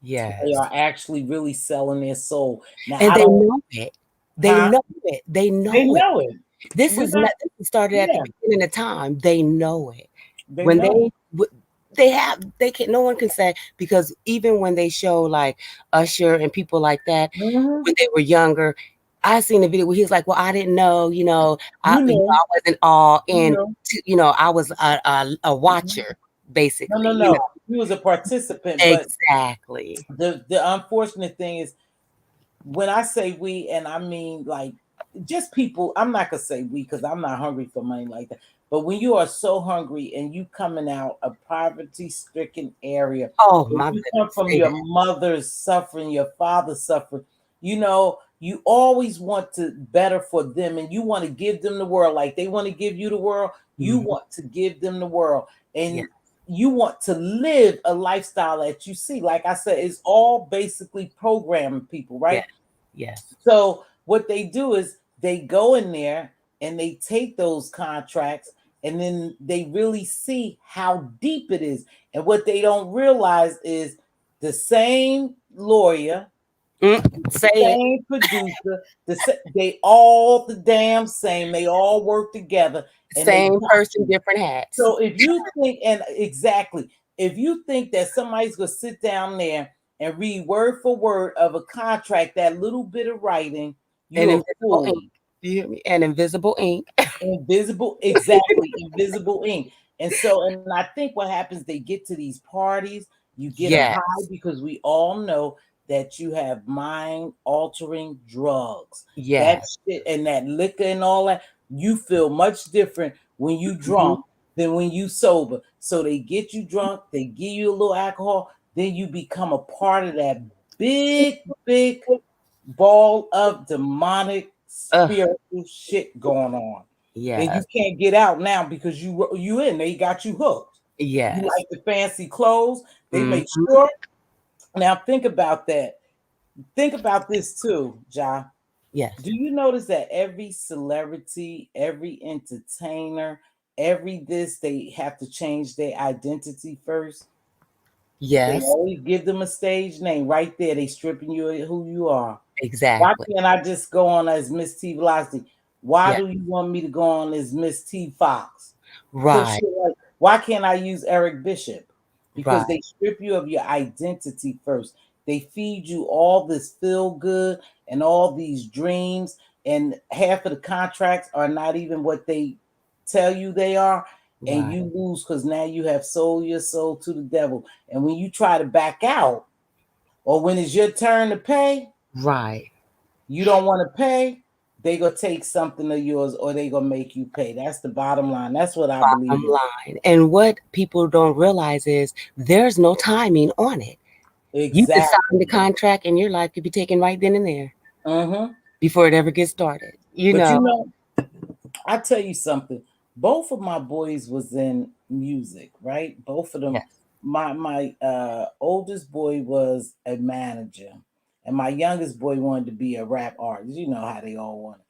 they are actually really selling their soul. Now, and they know it. They know it. They know it. This is not started at the beginning of time. They know it. They can. No one can say, because even when they show like Usher and people like that when they were younger, I seen a video where he was like, "Well, I didn't know, I wasn't all in. I was a watcher, basically." No. He was a participant. Exactly. But the unfortunate thing is, when I say we, and I mean like just people, I'm not gonna say we because I'm not hungry for money like that. But when you are so hungry and you coming out a poverty-stricken area, you come from your mother's suffering, your father's suffering, you always want to better for them, and you want to give them the world like they want to give you the world. You want to give them the world, and you want to live a lifestyle that you see. Like I said, it's all basically programming people, right? Yes. So what they do is they go in there and they take those contracts, and then they really see how deep it is. And what they don't realize is the same lawyer, same producer, they all the damn same. They all work together. And same person, different hats. So if you think, if you think that somebody's gonna sit down there and read word for word of a contract, that little bit of writing, you're a fool. You hear me? And invisible ink. Invisible, exactly, invisible ink. And so, and I think what happens, they get to these parties, you get them Yes. high because we all know that you have mind altering drugs. That Yes. shit and that liquor and all that, you feel much different when you Mhm. drunk than when you sober. So they get you drunk, they give you a little alcohol, then you become a part of that big, big ball of demonic Ugh. spiritual shit going on. And you Yes. can't get out now because you in. They got you hooked. You Yes. like the fancy clothes. They make Mhm. sure. Now think about that. Think about this too, Ja. Yes. Do you notice that every celebrity, every entertainer, every this, they have to change their identity first? They Yes. always give them a stage name right there. They stripping you of who you are. Why Exactly. can't I just go on as Mz.Teavalocity? Why Yeah. do you want me to go on as Miss T Fox? Put Right. shit like, why can't I use Eric Bishop? Because Right. they strip you of your identity first. They feed you all this feel good and all these dreams, and half of the contracts are not even what they tell you they are. And Right. you lose because now you have sold your soul to the devil. And when you try to back out, or when it's your turn to pay, Right. you don't want to pay, they gonna take something of yours or they gonna make you pay. That's the bottom line. That's what I believe in. Line. And what people don't realize is there's no timing on it. You could sign the Exactly. contract and your life could be taken right then and there Mm-hmm. before it ever gets started. You But know. you know, I tell you something. Both of my boys was in music, right? Both of them. Yes. My oldest boy was a manager, and my youngest boy wanted to be a rap artist. You know how they all want.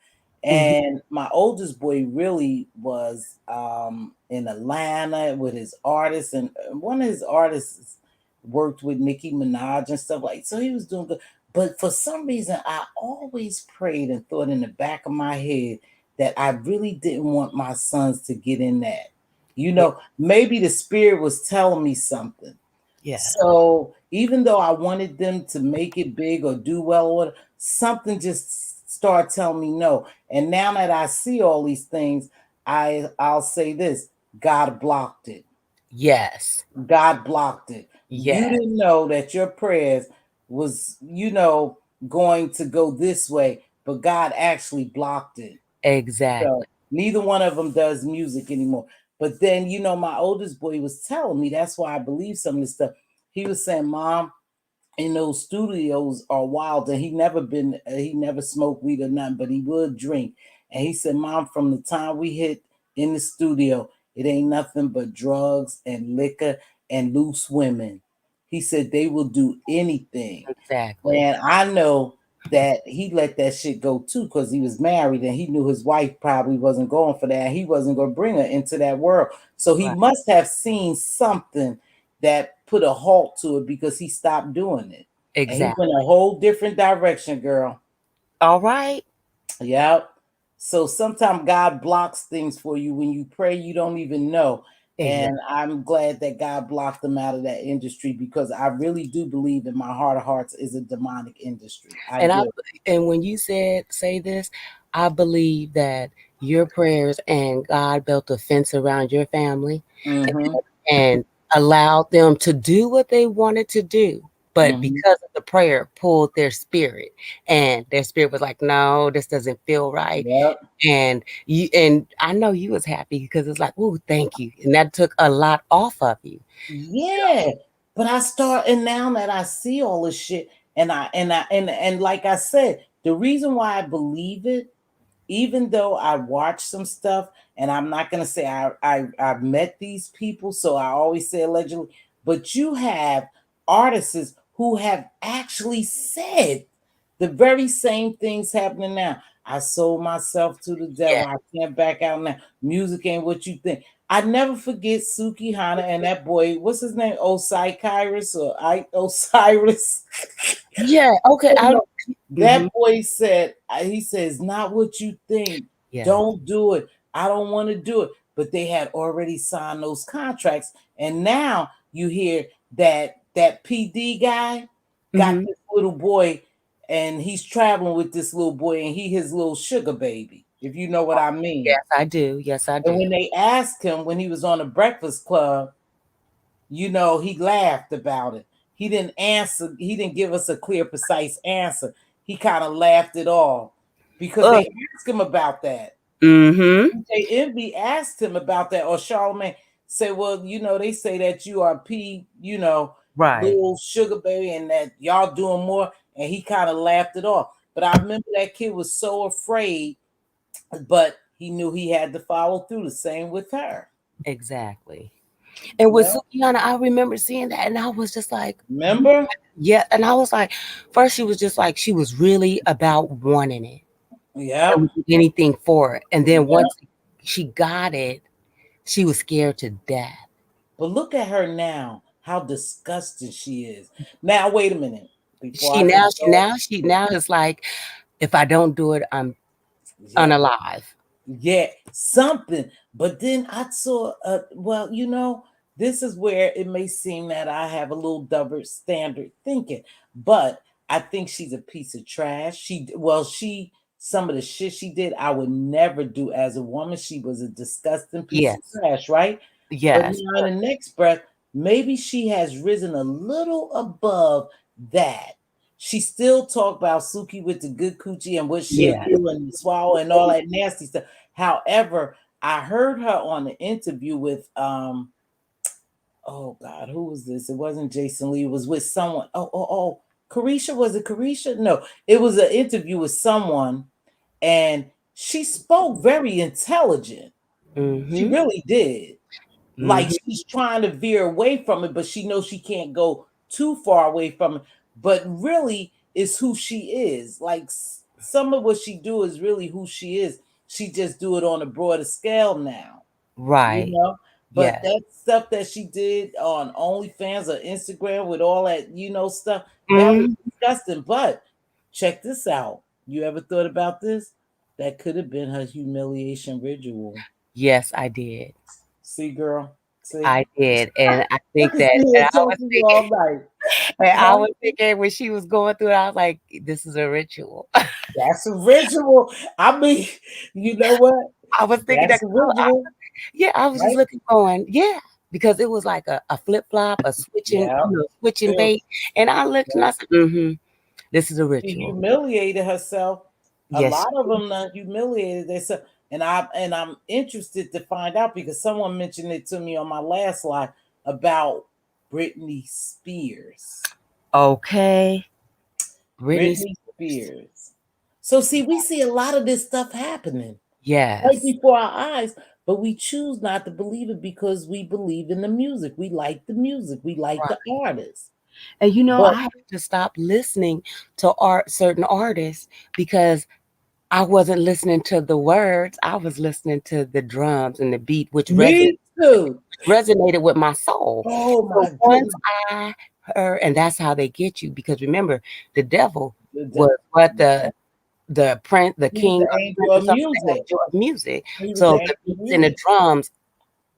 Mhm. And my oldest boy really was in Atlanta with his artists, and one of his artists worked with Nicki Minaj and stuff like. So he was doing good. But for some reason, I always prayed and thought in the back of my head that I really didn't want my sons to get in that. You Yeah. know, maybe the spirit was telling me something. Yeah. So even though I wanted them to make it big or do well, or something just started telling me no. And now that I see all these things, I'll say this: God blocked it. Yes. God blocked it. You Yes. didn't know that your prayers was, going to go this way, but God actually blocked it. So Exactly. neither one of them does music anymore. But then, my oldest boy was telling me, that's why I believe some of this stuff. He was saying, Mom, in those studios are wild. And he never smoked weed or nothing, but he would drink. And he said, Mom, from the time we hit in the studio, it ain't nothing but drugs and liquor and loose women. He said they will do anything. Exactly. And I know that he let that shit go too because he was married and he knew his wife probably wasn't going for that. He wasn't going to bring her into that world. So he Right. must have seen something that put a halt to it because he stopped doing it. And he went Exactly. a whole different direction, girl. All right. Yep. So sometimes God blocks things for you when you pray, you don't even know. Exactly. And I'm glad that God blocked them out of that industry because I really do believe in my heart of hearts is a demonic industry. I And I do. and when you say this, I believe that your prayers and God built a fence around your family Mm-hmm. and allowed them to do what they wanted to do. But Mm-hmm. because of the prayer, pulled their spirit, and their spirit was like, "No, this doesn't feel right." Yep. And I know you was happy because it's like, "Oh, thank you," and that took a lot off of you. Yeah. But I start, and now that I see all this shit, and like I said, the reason why I believe it, even though I watch some stuff, and I'm not gonna say I've met these people, so I always say allegedly, but you have artists who have actually said the very same things happening now. I sold myself to the devil. Yeah. I can't back out now. Music ain't what you think. I never forget Suki Hana and that boy, what's his name? Osiris or Osiris. Yeah. Okay. That Mhm. boy said, he says, not what you think. Yeah. Don't do it. I don't want to do it. But they had already signed those contracts. And now you hear that PD guy got Mhm. this little boy and he's traveling with this little boy, and he his little sugar baby, if you know what I mean. Yes, I do. Yes, I And when do. they asked him when he was on the Breakfast Club, you know, he laughed about it. He didn't answer. He didn't give us a clear, precise answer. He kind of laughed it off because they asked him about that. Mm-hmm. Envy asked him about that, or Charlamagne said, "Well, you know, they say that you are P, you know, Right. little sugar baby, and that y'all doing more." And he kind of laughed it off. But I remember that kid was so afraid, but he knew he had to follow through. The same with her. Exactly. And with Yeah. Sukihana, I remember seeing that, and I was just like, Remember? yeah. And I was like, first she was just like, she was really about wanting it Yeah. and would do anything for it. And then Yeah. once she got it, she was scared to death. But look at her now, how disgusting she is. Now, wait a minute. Before I Now it's like, if I don't do it, I'm unalive. Yeah, something. But then I saw, well, you know, this is where it may seem that I have a little double standard thinking, but I think she's a piece of trash. Some of the shit she did, I would never do as a woman. She was a disgusting piece of trash, right? But Yes. now in the next breath, maybe she has risen a little above that. She still talk about Suki with the good coochie and what she'll do and swallow and all that nasty stuff. However, I heard her on the interview with oh God, who was this? It wasn't Jason Lee, it was with someone. Carisha, was it Carisha? No, it was an interview with someone, and she spoke very intelligent. She really did. Like she's trying to veer away from it, but she knows she can't go too far away from it. But really, it's who she is. Like some of what she do is really who she is. She just do it on a broader scale now, Right. you know. But Yes. that stuff that she did on OnlyFans or Instagram with all that, you know, stuff that was disgusting. But check this out. You ever thought about this? That could have been her humiliation ritual. Yes, I did. See, girl. See, I did. And I I think can that, see and it talking you all night. I was thinking when she was going through it, I was like, this is a ritual. That's a ritual. I mean, you know what? I was thinking that. That's a ritual. I was just Right? looking going, because it was like a flip flop, a switching, Yeah. switching bait. And I looked and I said, this is a She ritual. humiliated herself. A Yes. lot of them humiliated themselves. And I'm interested to find out because someone mentioned it to me on my last live about Britney Spears. Okay. Britney Spears. So see, we see a lot of this stuff happening right Yes. before our eyes, but we choose not to believe it because we believe in the music. We like the music. We like the artists. And But I had to stop listening to certain artists because I wasn't listening to the words. I was listening to the drums and the beat, which me too. resonated with my soul. Oh So my once goodness. I heard, and that's how they get you, because remember, the devil was what the king the angel of music. of music. He was So the the angel of beats and the music. drums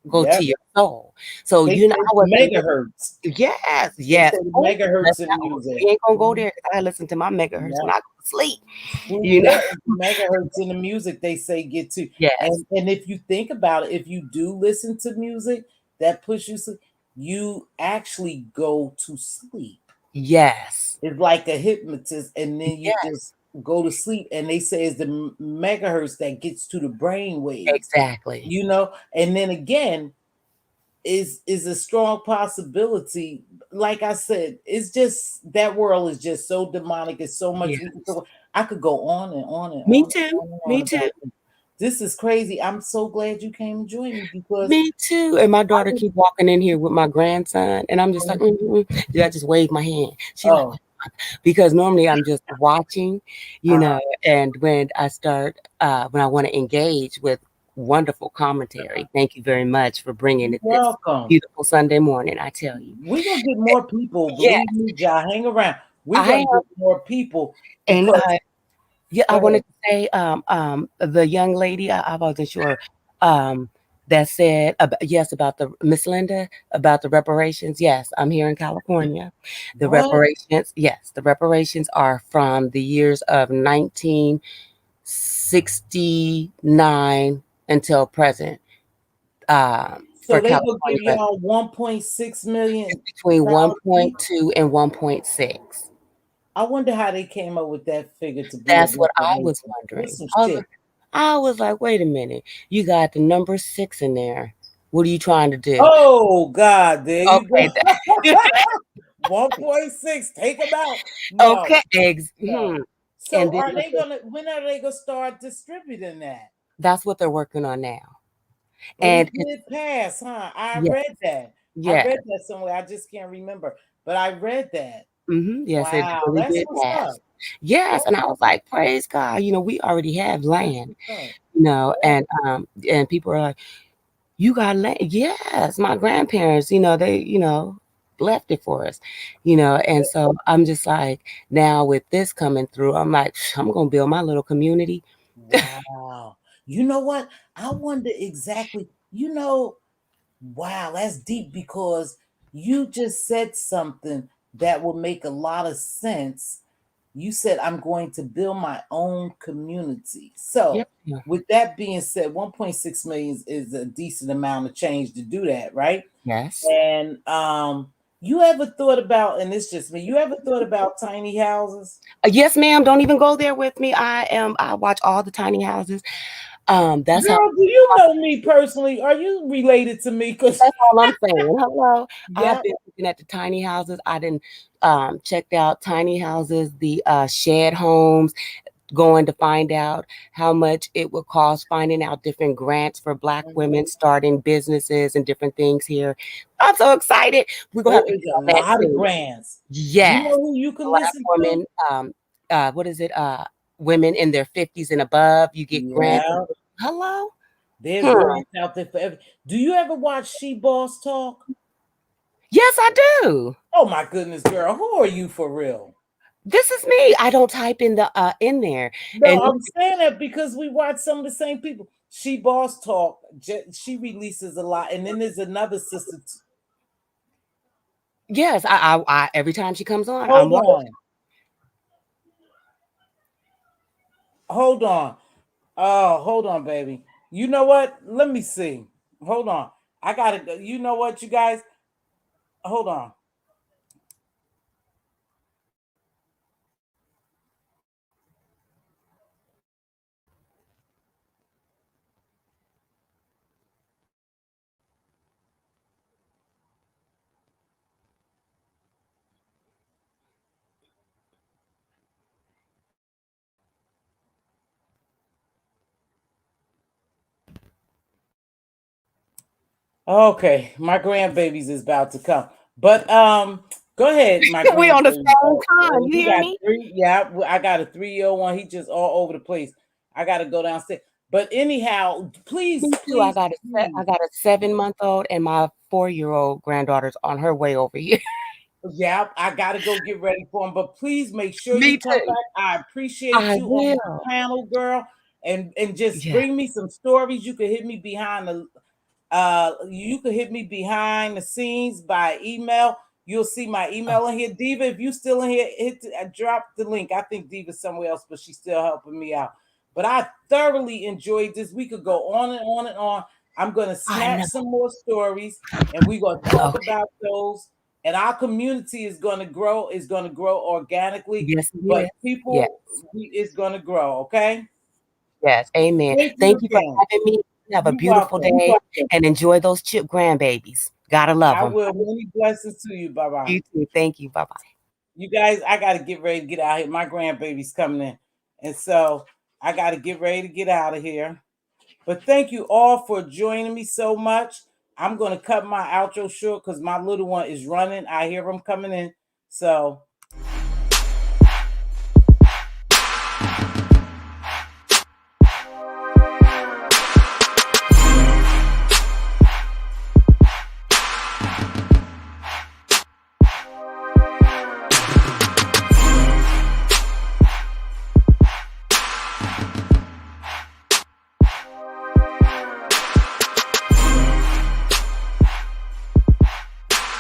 go Yep. to your soul. So They I say wasn't. megahertz. Yes. They say the megahertz in the music. We ain't gonna go there. I listen to my megahertz when I go to sleep. Yeah, megahertz in the music they say get to. Yes. And if you think about it, if you do listen to music that push you sleep, you actually go to sleep. Yes. It's like a hypnotist, and then you just go to sleep. And they say it's the megahertz that gets to the brain waves. Exactly. You know, and then again, is a strong possibility. Like I said, it's just that world is just so demonic. It's so much. I could go on and on and Me on. too. And on and on Me about too. this. This is crazy. I'm so glad you came and joined me because me too. And my daughter keep walking in here with my grandson, and I'm just like, I just wave my hand. She like, because normally I'm just watching, and when I start, when I want to engage with wonderful commentary. Thank you very much for bringing it this beautiful Sunday morning. I tell you, we're gonna get more people. Believe me, y'all, hang around. We're gonna get more people. And I wanted to say, the young lady, I wasn't sure. that said, yes, about the Miss Linda, about the reparations. Yes, I'm here in California. The What? reparations, yes, the reparations are from the years of 1969 until present. So For they will California, give y'all 1.6 it's million between pounds each? 1.2 and 1.6. I wonder how they came up with that figure to be a That's what I reparation. was What's wondering. some I was shit? like, wait a minute. You got the number 6 in there. What are you trying to do? Oh God, there you go. Okay. 1.6, take them out. No, Okay. Eggs. no. And So then when are they gonna start distributing that? that's what they're working on now. But And it did pass, huh? I yes, read that. I yes, read that somewhere. I just can't remember. But I read that. yes, it Wow, really that's did what's pass. up. Yes, and I Okay, was like, praise God. We already have that's land. what's up. Yeah. And people are like, you got land? Yes, my grandparents. They left it for us. And so I'm just like, now with this coming through, I'm like, I'm gonna build my little community. Wow. You know what? I wonder exactly, wow, that's deep because you just said something that will make a lot of sense. You said, I'm going to build my own community. So, Yep. with that being said, 1.6 million is a decent amount of change to do that, right? Yes. And you ever thought about, and it's just me, you ever thought about tiny houses? Yes, ma'am. Don't even go there with me. I watch all the tiny houses. That's how. Girl, do you know me personally? Are you related to me? Because That's all I'm saying. Hello. I've yeah, been looking at the tiny houses. I didn't checked out tiny houses, the shed homes, going to find out how much it would cost, finding out different grants for Black women starting businesses and different things here. I'm so excited. We're gonna have oh, to it's get a on that lot of too. grants. You Yes. know who you can Black listen to? women, what is it? Women in their 50s and above, you get grants. Yeah, Hello? there's Hmm. grants out there for every. Do you ever watch She Boss Talk? Yes, I do. Oh my goodness, girl, who are you for real? This is me. I don't type in the in there. No, And I'm saying that because we watch some of the same people. She Boss Talk, she releases a lot, and then there's another sister. yes, I every time she comes on, I'm Hold watching. on, hold on. Oh, hold on, baby. You know what? Let me see. Hold on. I gotta go. You know what, you guys? Hold on. Okay, my grandbabies is about to come. But go ahead, my We on the grandbaby. same time. You We hear got me? three. Yeah, I got a 3-year-old one. He just all over the place. I gotta go downstairs. But anyhow, please, Me too. please, please. I got a 7-month-old and my 4-year-old granddaughter's on her way over here. Yeah, I gotta go get ready for him. But please make sure Me you come too. back. I appreciate I you on will. my panel, girl. And just Yeah. bring me some stories. You can hit me behind the you can hit me behind the scenes by email. You'll see my Oh, email in here. Diva, if you still in here, drop the link. I think Diva's somewhere else, but she's still helping me out. But I thoroughly enjoyed this. We could go on and on and on. I'm gonna I snatch know. some more stories and we're gonna talk Okay. about those. And our community is gonna grow organically, Yes, it is. but Yes. people it's gonna grow, okay? Yes. Amen. Thank you Thank you for again. having me. Have a You're beautiful welcome. day and enjoy those chip grandbabies. Gotta love I them. will. Many blessings to you. Bye bye. You too. Thank you. Bye bye. You guys, I got to get ready to get out here. My grandbaby's coming in. And so I got to get ready to get out of here. But thank you all for joining me so much. I'm going to cut my outro short because my little one is running. I hear him coming in. So